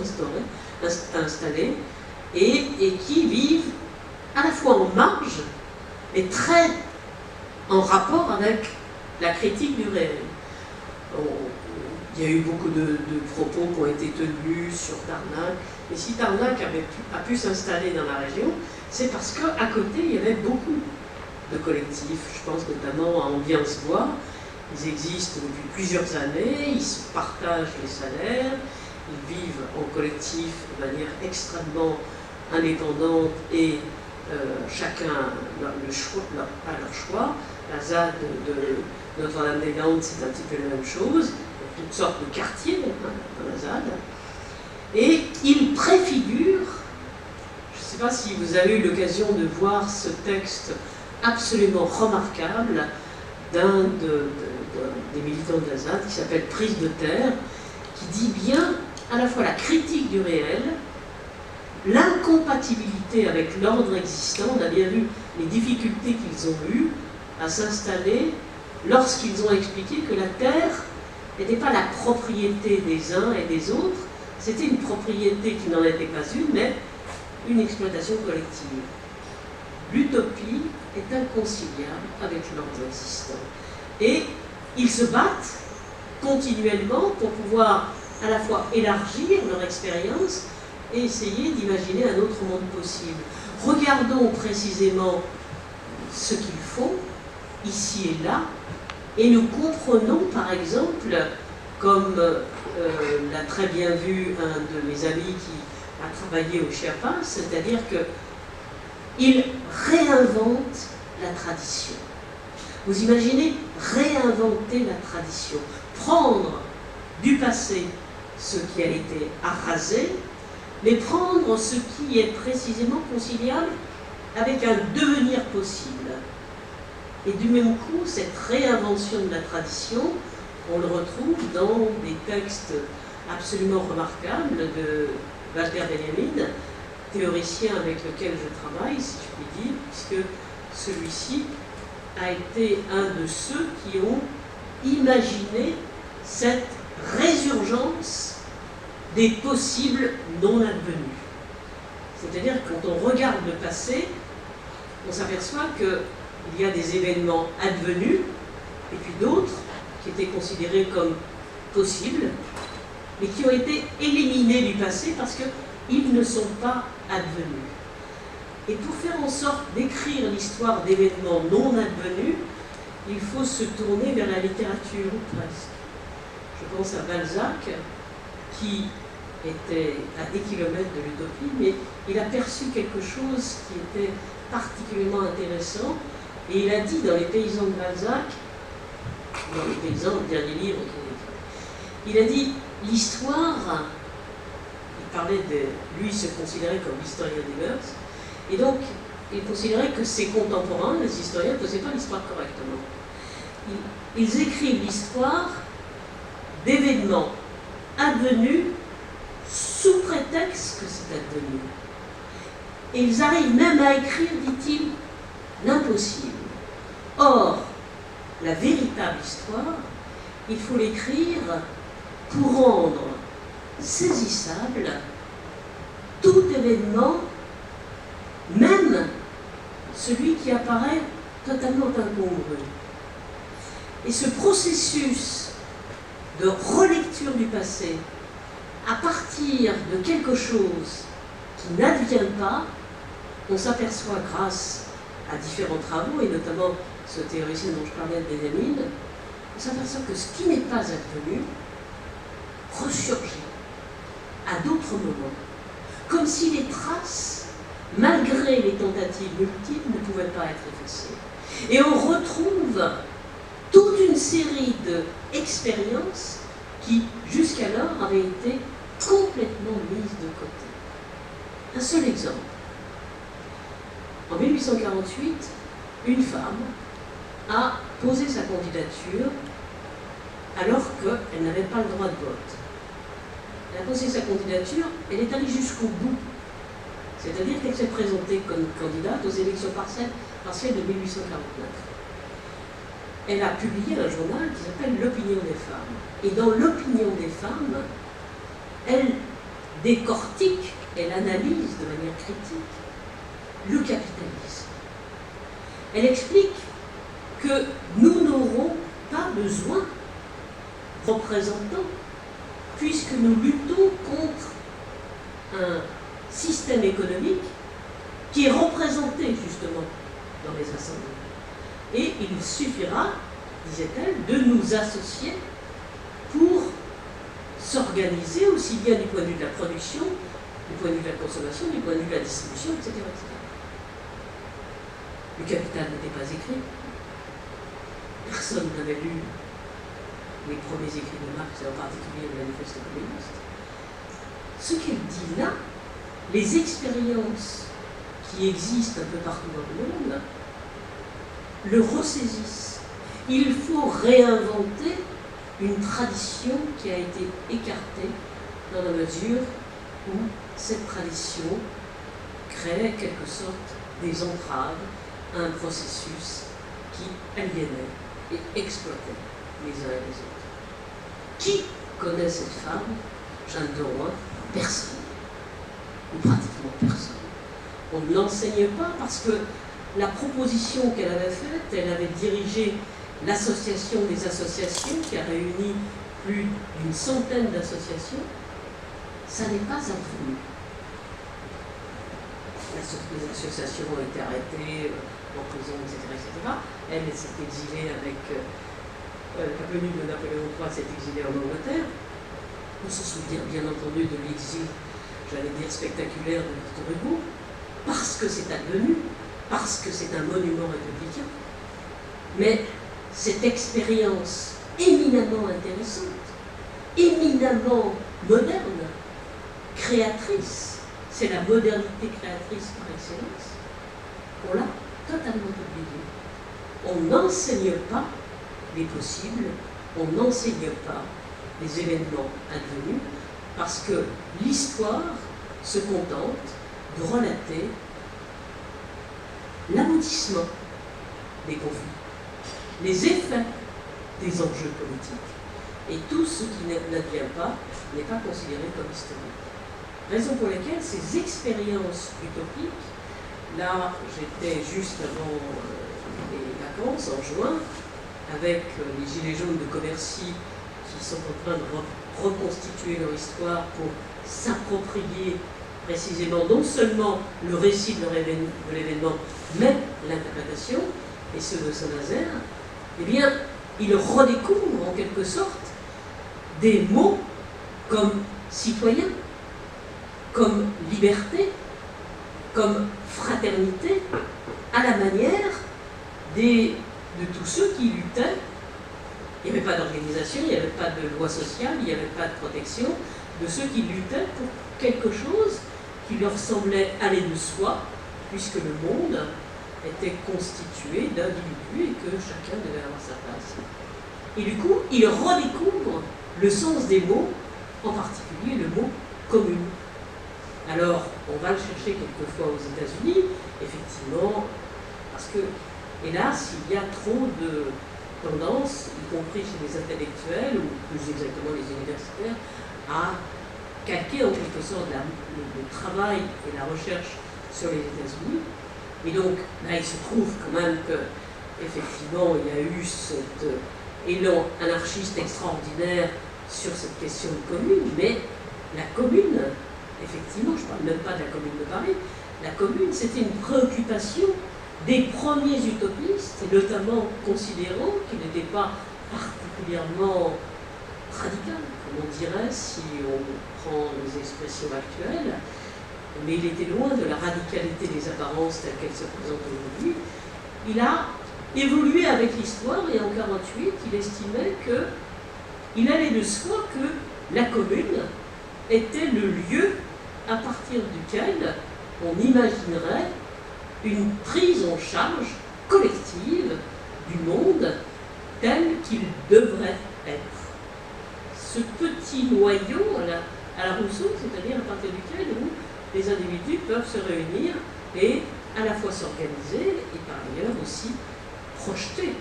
installés et qui vivent à la fois en marge et très en rapport avec la critique du réel. Il y a eu beaucoup de propos qui ont été tenus sur Tarnac, et si Tarnac a pu s'installer dans la région, c'est parce qu'à côté, il y avait beaucoup de collectifs. Je pense notamment à Ambiance Bois. Ils existent depuis plusieurs années, ils se partagent les salaires, ils vivent en collectif de manière extrêmement indépendante et chacun a leur choix. La ZAD de Notre-Dame-des-Landes, c'est un petit peu la même chose. Il y a toutes sortes de quartiers dans la ZAD. Et ils préfigurent, je ne sais pas si vous avez eu l'occasion de voir ce texte absolument remarquable d'un des militants de la ZAD qui s'appelle Prise de terre, qui dit bien à la fois la critique du réel, l'incompatibilité avec l'ordre existant. On a bien vu les difficultés qu'ils ont eues à s'installer lorsqu'ils ont expliqué que la terre n'était pas la propriété des uns et des autres, c'était une propriété qui n'en était pas une, mais une exploitation collective. L'utopie est inconciliable avec l'ordre existant. Et ils se battent continuellement pour pouvoir à la fois élargir leur expérience et essayer d'imaginer un autre monde possible. Regardons précisément ce qu'ils font, ici et là, et nous comprenons par exemple, comme l'a très bien vu un de mes amis qui a travaillé au Chiapas, c'est-à-dire qu'il réinvente la tradition. Vous imaginez réinventer la tradition, prendre du passé ce qui a été arasé, mais prendre ce qui est précisément conciliable avec un devenir possible. Et du même coup, cette réinvention de la tradition, on le retrouve dans des textes absolument remarquable de Walter Benjamin, théoricien avec lequel je travaille, si je puis dire, puisque celui-ci a été un de ceux qui ont imaginé cette résurgence des possibles non advenus. C'est-à-dire que quand on regarde le passé, on s'aperçoit qu'il y a des événements advenus et puis d'autres qui étaient considérés comme possibles, mais qui ont été éliminés du passé parce qu'ils ne sont pas advenus. Et pour faire en sorte d'écrire l'histoire d'événements non advenus, il faut se tourner vers la littérature, ou presque. Je pense à Balzac, qui était à des kilomètres de l'utopie, mais il a perçu quelque chose qui était particulièrement intéressant, et il a dit dans Les Paysans de Balzac, dans Les Paysans, le dernier livre qu'il a écrit, il a dit l'histoire, il parlait de, lui se considérait comme l'historien des mœurs, et donc il considérait que ses contemporains, les historiens, ne faisaient pas l'histoire correctement. Ils écrivent l'histoire d'événements advenus sous prétexte que c'est advenu. Et ils arrivent même à écrire, dit-il, l'impossible. Or, la véritable histoire, il faut l'écrire pour rendre saisissable tout événement, même celui qui apparaît totalement incongru. Et ce processus de relecture du passé à partir de quelque chose qui n'advient pas, on s'aperçoit grâce à différents travaux, et notamment ce théoricien dont je parlais de Benjamin, on s'aperçoit que ce qui n'est pas advenu ressurgit à d'autres moments, comme si les traces, malgré les tentatives multiples, ne pouvaient pas être effacées. Et on retrouve toute une série d'expériences qui, jusqu'alors, avaient été complètement mises de côté. Un seul exemple. En 1848, une femme a posé sa candidature alors qu'elle n'avait pas le droit de vote. Elle a posé sa candidature, elle est allée jusqu'au bout. C'est-à-dire qu'elle s'est présentée comme candidate aux élections partielles de 1849. Elle a publié un journal qui s'appelle L'Opinion des femmes. Et dans L'Opinion des femmes, elle décortique, elle analyse de manière critique le capitalisme. Elle explique que nous n'aurons pas besoin de représentants puisque nous luttons contre un système économique qui est représenté justement dans les assemblées. Et il suffira, disait-elle, de nous associer pour s'organiser aussi bien du point de vue de la production, du point de vue de la consommation, du point de vue de la distribution, etc. etc. Le Capital n'était pas écrit. Personne n'avait lu les premiers écrits de Marx, et en particulier le Manifeste communiste. Ce qu'elle dit là, les expériences qui existent un peu partout dans le monde, le ressaisissent. Il faut réinventer une tradition qui a été écartée dans la mesure où cette tradition créait en quelque sorte des entraves à un processus qui aliénait et exploitait les uns et les autres. Qui connaît cette femme, Jeanne de Rouen? Personne. Ou pratiquement personne. On ne l'enseigne pas parce que la proposition qu'elle avait faite, elle avait dirigé l'association des associations qui a réuni plus d'une centaine d'associations, ça n'est pas advenu. Les associations ont été arrêtées, en prison, etc. etc. Elle s'est exilée avec la venue de Napoléon III, s'est exilée en Angleterre. On se souvient bien entendu de l'exil, j'allais dire spectaculaire, de Victor Hugo, parce que c'est advenu, parce que c'est un monument républicain. Mais cette expérience éminemment intéressante, éminemment moderne, créatrice, c'est la modernité créatrice par excellence, on l'a totalement oublié. On n'enseigne pas les possibles, on n'enseigne pas les événements advenus, Parce que l'histoire se contente de relater l'aboutissement des conflits, les effets des enjeux politiques. Et tout ce qui n'advient pas n'est pas considéré comme historique. Raison pour laquelle ces expériences utopiques, là j'étais juste avant les vacances, en juin, avec les Gilets jaunes de Commercy qui sont en train de reconstituer leur histoire pour s'approprier précisément non seulement le récit de l'événement, mais l'interprétation, et ceux de Saint-Nazaire, eh bien, ils redécouvrent en quelque sorte des mots comme citoyen, comme liberté, comme fraternité, à la manière de tous ceux qui luttaient. Il n'y avait pas d'organisation, il n'y avait pas de loi sociale, il n'y avait pas de protection, de ceux qui luttaient pour quelque chose qui leur semblait aller de soi, puisque le monde était constitué d'individus et que chacun devait avoir sa place. Et du coup, ils redécouvrent le sens des mots, en particulier le mot commune. Alors, on va le chercher quelquefois aux États-Unis, effectivement, parce que, hélas, il y a trop de tendance, y compris chez les intellectuels, ou plus exactement les universitaires, à calquer en quelque sorte le travail et la recherche sur les États-Unis. Et donc, là, il se trouve quand même que, effectivement, il y a eu cet élan anarchiste extraordinaire sur cette question de commune, mais la commune, effectivement, je ne parle même pas de la commune de Paris, la commune, c'était une préoccupation des premiers utopistes, et notamment considérant qu'il n'était pas particulièrement radical, comme on dirait si on prend les expressions actuelles, mais il était loin de la radicalité des apparences telles qu'elles se présentent aujourd'hui. Il a évolué avec l'histoire et en 1948, il estimait qu'il allait de soi que la commune était le lieu à partir duquel on imaginerait une prise en charge collective du monde tel qu'il devrait être. Ce petit noyau à la Rousseau, c'est-à-dire à partir duquel les individus peuvent se réunir et à la fois s'organiser et par ailleurs aussi projeter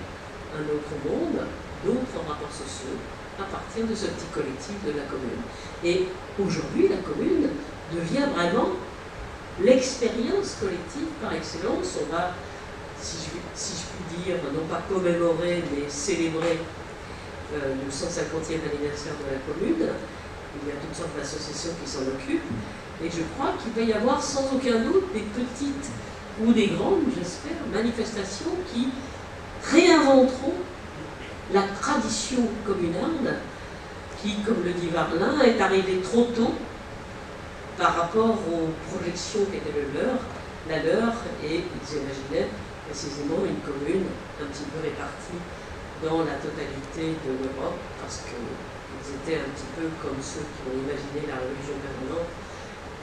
un autre monde, d'autres rapports sociaux à partir de ce petit collectif de la commune. Et aujourd'hui, la commune devient vraiment l'expérience collective par excellence. On va, si je puis dire, non pas commémorer, mais célébrer le 150e anniversaire de la commune. Il y a toutes sortes d'associations qui s'en occupent. Et je crois qu'il va y avoir sans aucun doute des petites ou des grandes, j'espère, manifestations qui réinventeront la tradition communale qui, comme le dit Varlin, est arrivée trop tôt par rapport aux projections qui étaient la leur, et ils imaginaient précisément une commune un petit peu répartie dans la totalité de l'Europe, parce qu'ils étaient un petit peu comme ceux qui ont imaginé la religion permanente,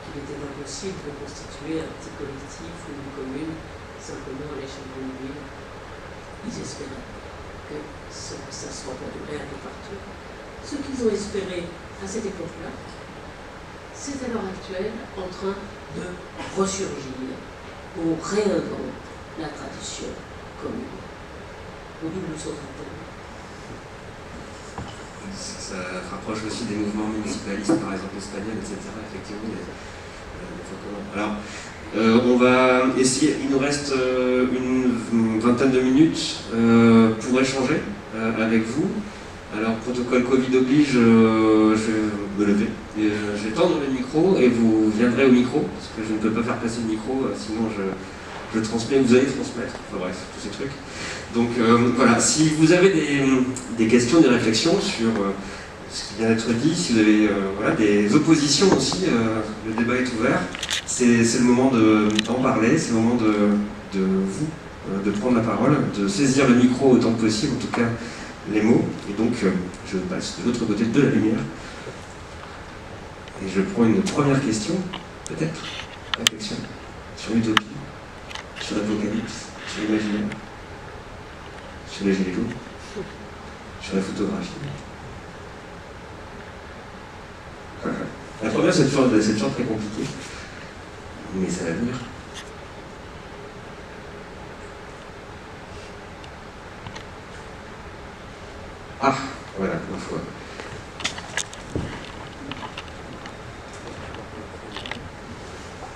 qu'il était impossible de constituer un petit collectif ou une commune simplement à l'échelle d'une ville. Ils espéraient que ça se reproduirait un peu partout. Ce qu'ils ont espéré à cette époque-là, c'est à l'heure actuelle en train de ressurgir. On réinvente la tradition commune. Au double saut de Ça rapproche aussi des mouvements municipalistes, par exemple espagnols, etc. Effectivement, il y a des fois communs. Alors, on va essayer, il nous reste une vingtaine de minutes pour échanger avec vous. Alors, protocole Covid oblige, je vais me lever. Je vais tendre le micro et vous viendrez au micro, parce que je ne peux pas faire passer le micro, sinon je transmets, vous allez transmettre, enfin bref, tous ces trucs. Donc voilà, si vous avez des questions, des réflexions sur ce qui vient d'être dit, si vous avez voilà, des oppositions aussi, le débat est ouvert, c'est le moment d'en parler, c'est le moment de vous, de prendre la parole, de saisir le micro autant que possible, en tout cas les mots, et donc je passe de l'autre côté de la lumière, et je prends une première question, peut-être, réflexion, sur l'utopie, sur l'apocalypse, sur l'imaginaire, sur les gilets jaunes, sur la photographie. vrai, c'est toujours très compliqué. Mais ça va venir. Ah, voilà, ma foi.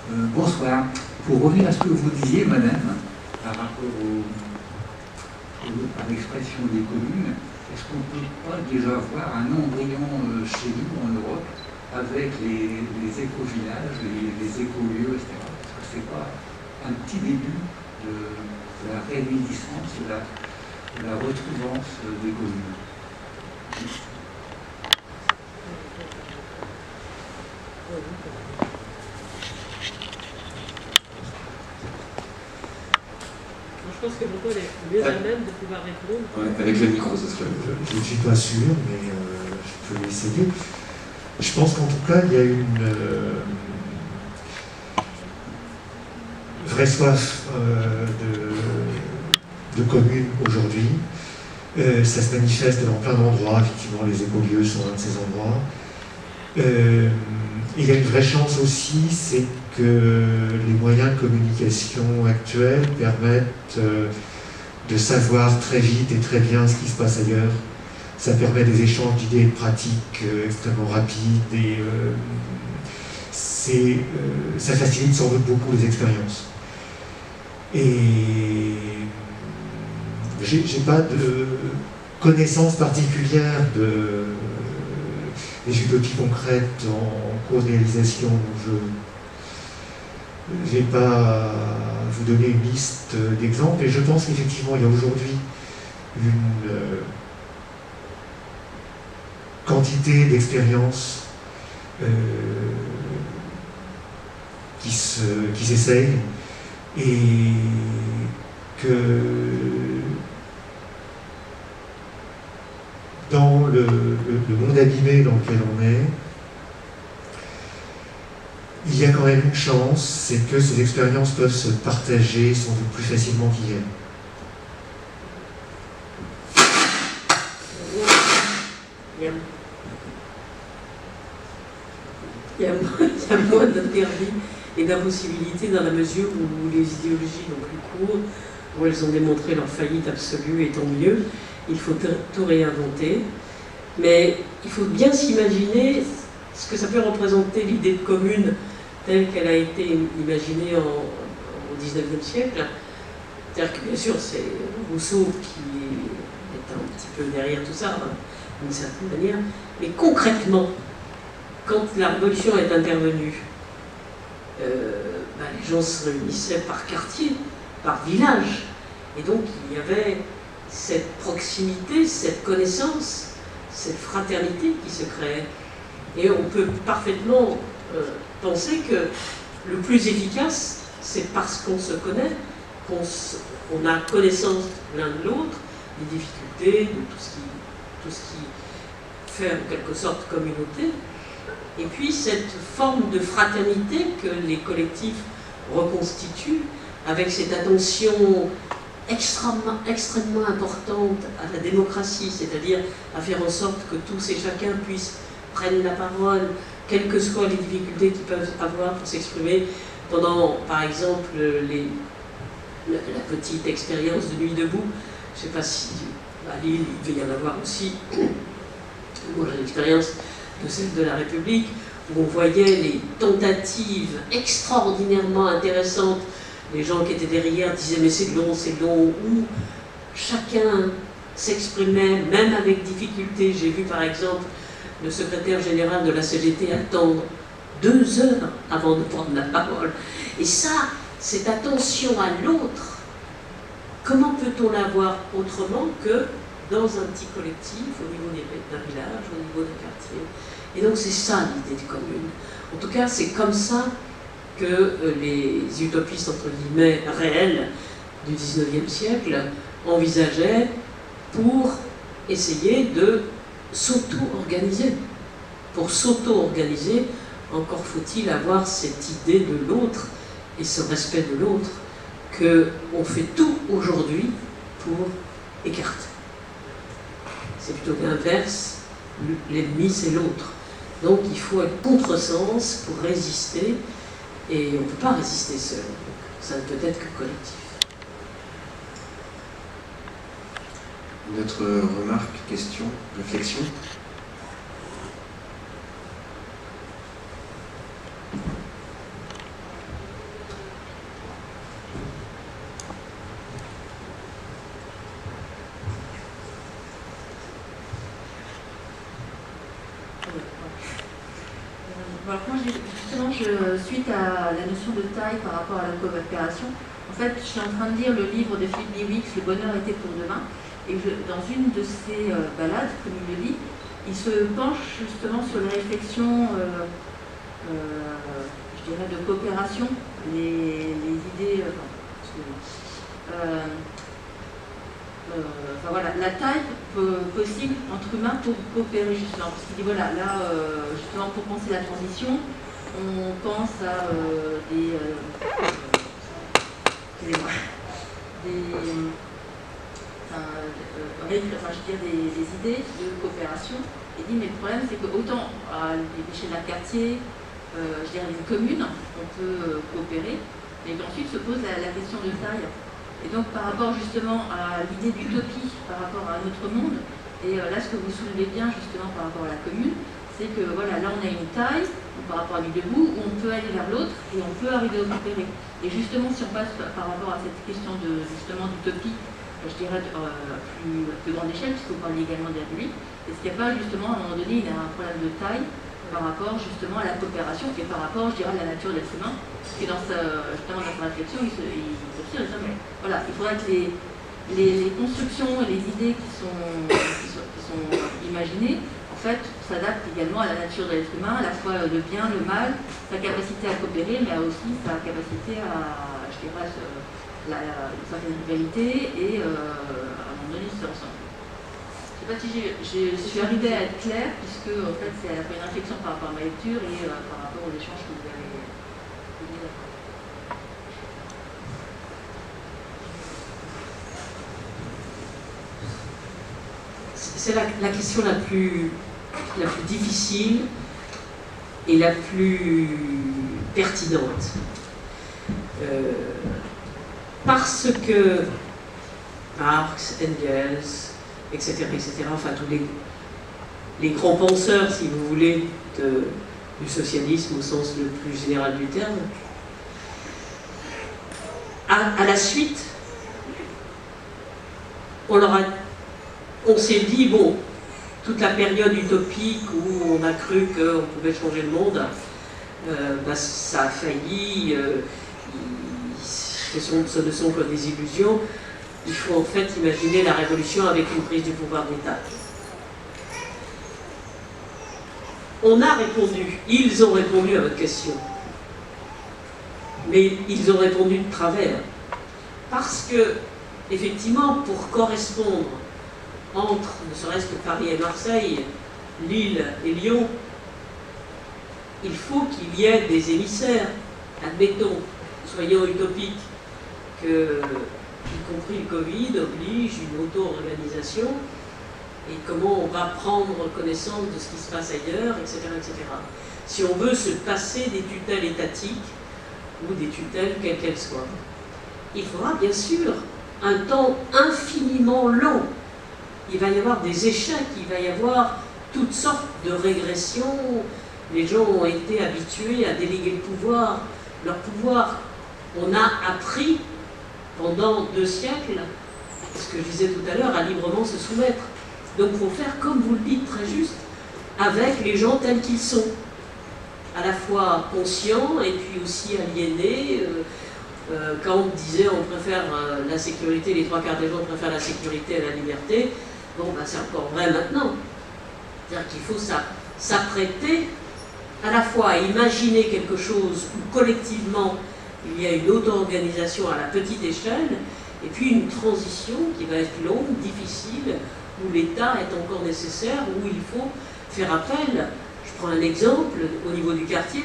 Bonsoir. Pour revenir à ce que vous disiez, madame, par rapport à l'expression des communes, est-ce qu'on ne peut pas déjà avoir un embryon chez nous en Europe avec les éco-villages, les éco-lieux, etc. Est-ce que ce n'est pas un petit début de la réminiscence, de la retrouvance des communes? Je pense que Jean-Paul est mieux à même de pouvoir répondre. Ouais, avec le micro, ce serait... Je ne suis pas sûr, mais je peux essayer. Je pense qu'en tout cas, il y a une vraie soif de communes aujourd'hui. Ça se manifeste dans plein d'endroits. Effectivement, les écolieux sont un de ces endroits. Il y a une vraie chance aussi, c'est que les moyens de communication actuels permettent de savoir très vite et très bien ce qui se passe ailleurs. Ça permet des échanges d'idées et de pratiques extrêmement rapides et ça facilite sans doute beaucoup les expériences. Et j'ai pas de connaissance particulière des utopies concrètes en cours de réalisation. Je ne vais pas vous donner une liste d'exemples, et je pense qu'effectivement il y a aujourd'hui une quantité d'expériences qui s'essayent, et que dans le monde abîmé dans lequel on est, il y a quand même une chance, c'est que ces expériences peuvent se partager sans doute plus facilement qu'hier. Il y a moins d'interdits et d'impossibilités dans la mesure où les idéologies n'ont plus cours, où elles ont démontré leur faillite absolue, et tant mieux. Il faut tout réinventer. Mais il faut bien s'imaginer ce que ça peut représenter l'idée de commune telle qu'elle a été imaginée au XIXe siècle. C'est-à-dire que bien sûr c'est Rousseau qui est un petit peu derrière tout ça, d'une certaine manière, mais concrètement, quand la Révolution est intervenue, les gens se réunissaient par quartier, par village, et donc il y avait cette proximité, cette connaissance, cette fraternité qui se créait. Et on peut parfaitement penser que le plus efficace, c'est parce qu'on se connaît, qu'on a connaissance l'un de l'autre, des difficultés, de tout ce qui fait en quelque sorte communauté. Et puis cette forme de fraternité que les collectifs reconstituent, avec cette attention extrêmement importante à la démocratie, c'est-à-dire à faire en sorte que tous et chacun puissent prendre la parole, quelles que soient les difficultés qu'ils peuvent avoir pour s'exprimer pendant, par exemple, la petite expérience de Nuit debout. Je ne sais pas si à Lille, il devait y en avoir aussi. Moi, j'ai l'expérience de celle de la République, où on voyait les tentatives extraordinairement intéressantes. Les gens qui étaient derrière disaient « mais c'est long », où chacun s'exprimait, même avec difficulté. J'ai vu par exemple le secrétaire général de la CGT attendre 2 heures avant de prendre la parole. Et ça, cette attention à l'autre, comment peut-on l'avoir autrement que dans un petit collectif, au niveau d'un village, au niveau d'un quartier? Et donc c'est ça l'idée de commune. En tout cas, c'est comme ça que les utopistes, entre guillemets, réels du XIXe siècle envisageaient pour essayer de s'auto-organiser. Pour s'auto-organiser, encore faut-il avoir cette idée de l'autre et ce respect de l'autre qu'on fait tout aujourd'hui pour écarter. C'est plutôt l'inverse, l'ennemi c'est l'autre. Donc il faut être contresens pour résister, et on ne peut pas résister seul. Donc, ça ne peut être que collectif. Une autre remarque, question, réflexion? Alors moi, justement, suite à la notion de taille par rapport à la coopération, en fait, je suis en train de lire le livre de Philippe Biwix, Le bonheur était pour demain, et dans une de ses balades, comme il le dit, il se penche justement sur les réflexions, je dirais, de coopération, les idées... enfin voilà, la taille possible entre humains pour coopérer justement. Parce qu'il dit voilà, là, justement pour penser la transition, on pense à des idées de coopération. Il dit mais le problème c'est que autant à l'échelle d'un quartier, je dirais d'une commune, on peut coopérer, mais qu'ensuite se pose la question de taille. Et donc par rapport justement à l'idée d'utopie par rapport à un autre monde, et là ce que vous soulevez bien justement par rapport à la commune, c'est que voilà, là on a une taille par rapport à l'île debout où on peut aller vers l'autre et on peut arriver à coopérer. Et justement si on passe par rapport à cette question de justement d'utopie, je dirais plus grande échelle, puisque vous parliez également de la République, est-ce qu'il n'y a pas justement à un moment donné il y a un problème de taille par rapport justement à la coopération et par rapport, je dirais, à la nature de l'être humain, qui justement dans sa réflexion, il s'observe mais voilà, il faudrait que les constructions et les idées qui sont imaginées, en fait, s'adaptent également à la nature de l'être humain, à la fois le bien, le mal, sa capacité à coopérer, mais aussi sa capacité à, je dirais, une certaine rivalité et à un moment donné, c'est ensemble. Je ne sais pas si je suis arrivée à être claire, puisque en fait c'est à la fois une réflexion par rapport à ma lecture et par rapport aux échanges que vous avez eus. C'est la question la plus difficile et la plus pertinente. Parce que Marx, Engels, etc., enfin tous les grands penseurs, si vous voulez, du socialisme au sens le plus général du terme, à la suite, on s'est dit, bon, toute la période utopique où on a cru qu'on pouvait changer le monde, ça a failli, ce ne sont que des illusions. Il faut en fait imaginer la révolution avec une prise du pouvoir d'État. On a répondu, ils ont répondu à votre question. Mais ils ont répondu de travers. Parce que, effectivement, pour correspondre entre, ne serait-ce que Paris et Marseille, Lille et Lyon, il faut qu'il y ait des émissaires. Admettons, soyons utopiques, que, y compris le Covid, oblige une auto-organisation et comment on va prendre connaissance de ce qui se passe ailleurs, etc., etc. Si on veut se passer des tutelles étatiques ou des tutelles quelles qu'elles soient, il faudra bien sûr un temps infiniment long. Il va y avoir des échecs, il va y avoir toutes sortes de régressions. Les gens ont été habitués à déléguer le pouvoir, leur pouvoir. On a appris pendant 2 siècles, ce que je disais tout à l'heure, à librement se soumettre. Donc il faut faire, comme vous le dites très juste, avec les gens tels qu'ils sont, à la fois conscients et puis aussi aliénés. Kant disait on préfère la sécurité, les 3/4 des gens préfèrent la sécurité à la liberté. Bon, c'est encore vrai maintenant. C'est-à-dire qu'il faut s'apprêter à la fois à imaginer quelque chose où collectivement il y a une auto-organisation à la petite échelle, et puis une transition qui va être longue, difficile, où l'État est encore nécessaire, où il faut faire appel. Je prends un exemple, au niveau du quartier,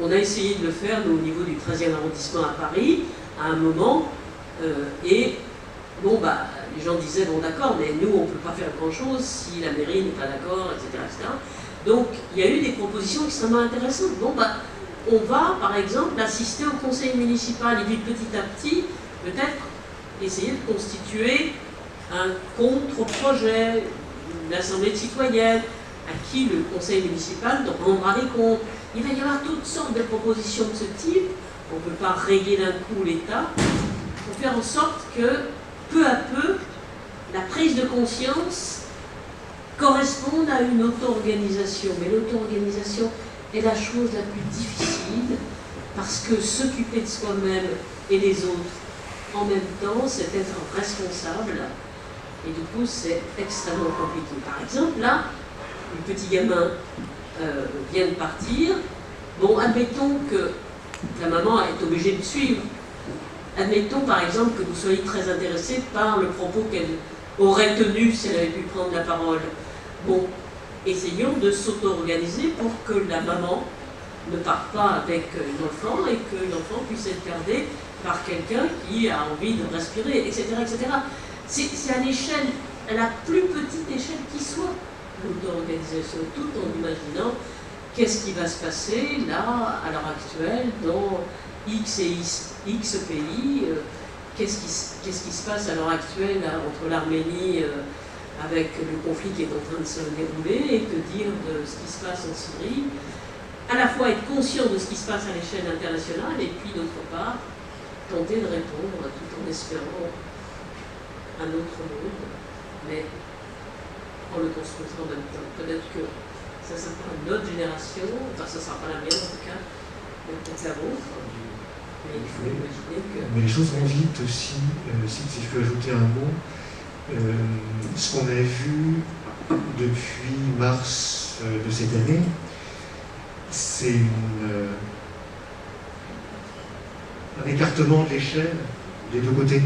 on a essayé de le faire au niveau du 13e arrondissement à Paris, à un moment, et bon, les gens disaient, bon d'accord, mais nous on ne peut pas faire grand-chose si la mairie n'est pas d'accord, etc., etc. Donc il y a eu des propositions extrêmement intéressantes. Bon, bah, on va par exemple assister au conseil municipal et puis petit à petit, peut-être essayer de constituer un contre-projet, une assemblée de citoyennes à qui le conseil municipal rendra des comptes. Il va y avoir toutes sortes de propositions de ce type. On ne peut pas rayer d'un coup l'État pour faire en sorte que, peu à peu, la prise de conscience corresponde à une auto-organisation. Mais l'auto-organisation est la chose la plus difficile parce que s'occuper de soi-même et des autres en même temps, c'est être responsable. Et du coup, c'est extrêmement compliqué. Par exemple, là, le petit gamin vient de partir. Bon, admettons que la maman est obligée de suivre. Admettons, par exemple, que vous soyez très intéressé par le propos qu'elle aurait tenu si elle avait pu prendre la parole. Bon, essayons de s'auto-organiser pour que la maman ne parte pas avec l'enfant et que l'enfant puisse être gardé par quelqu'un qui a envie de respirer, etc. etc. C'est à l'échelle, à la plus petite échelle qui soit, l'auto-organisation, tout en imaginant qu'est-ce qui va se passer là, à l'heure actuelle, dans X et X pays, qu'est-ce qui se passe à l'heure actuelle là, entre l'Arménie avec le conflit qui est en train de se dérouler, et que dire de ce qui se passe en Syrie, à la fois être conscient de ce qui se passe à l'échelle internationale, et puis d'autre part, tenter de répondre tout en espérant un autre monde, mais en le construisant en même temps. Peut-être que ça ne sera pas notre génération, enfin ça ne sera pas la mienne en tout cas, mais peut-être la vôtre. Mais il faut imaginer que... Mais les choses vont vite aussi, si je peux ajouter un mot. Ce qu'on a vu depuis mars de cette année, c'est un écartement de l'échelle des deux côtés.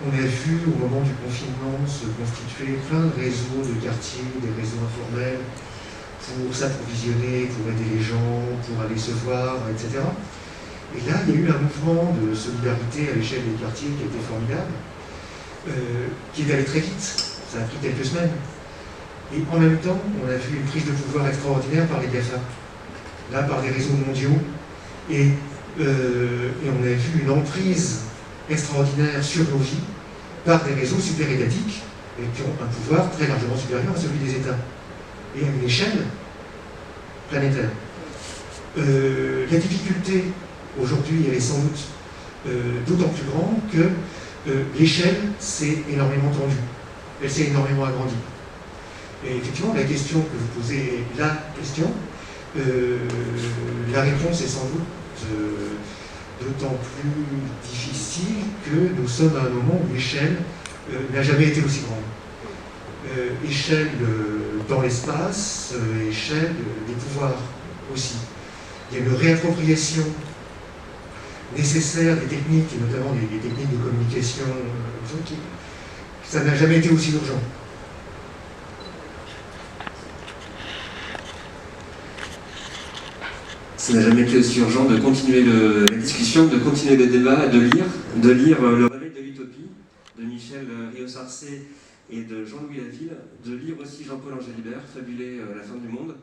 On a vu au moment du confinement se constituer plein de réseaux de quartiers, des réseaux informels, pour s'approvisionner, pour aider les gens, pour aller se voir, etc. Et là, il y a eu un mouvement de solidarité à l'échelle des quartiers qui était formidable, qui est allé très vite. Ça a pris quelques semaines. Et en même temps, on a vu une prise de pouvoir extraordinaire par les GAFA, là par des réseaux mondiaux, et on a vu une emprise extraordinaire sur nos vies par des réseaux super étatiques et qui ont un pouvoir très largement supérieur à celui des États, et à une échelle planétaire. La difficulté aujourd'hui, elle est sans doute d'autant plus grande que l'échelle s'est énormément tendue, elle s'est énormément agrandie. Et effectivement, la question que vous posez, la réponse est sans doute d'autant plus difficile que nous sommes à un moment où l'échelle n'a jamais été aussi grande. Échelle dans l'espace, échelle des pouvoirs aussi. Il y a une réappropriation nécessaire des techniques, et notamment des techniques de communication, ça n'a jamais été aussi urgent. Ça n'a jamais été aussi urgent de continuer la discussion, de continuer le débat, de lire Le Réveil de l'Utopie de Michel Rios-Arcet et de Jean-Louis Laville, de lire aussi Jean-Paul Angélibert, Fabuler la fin du monde.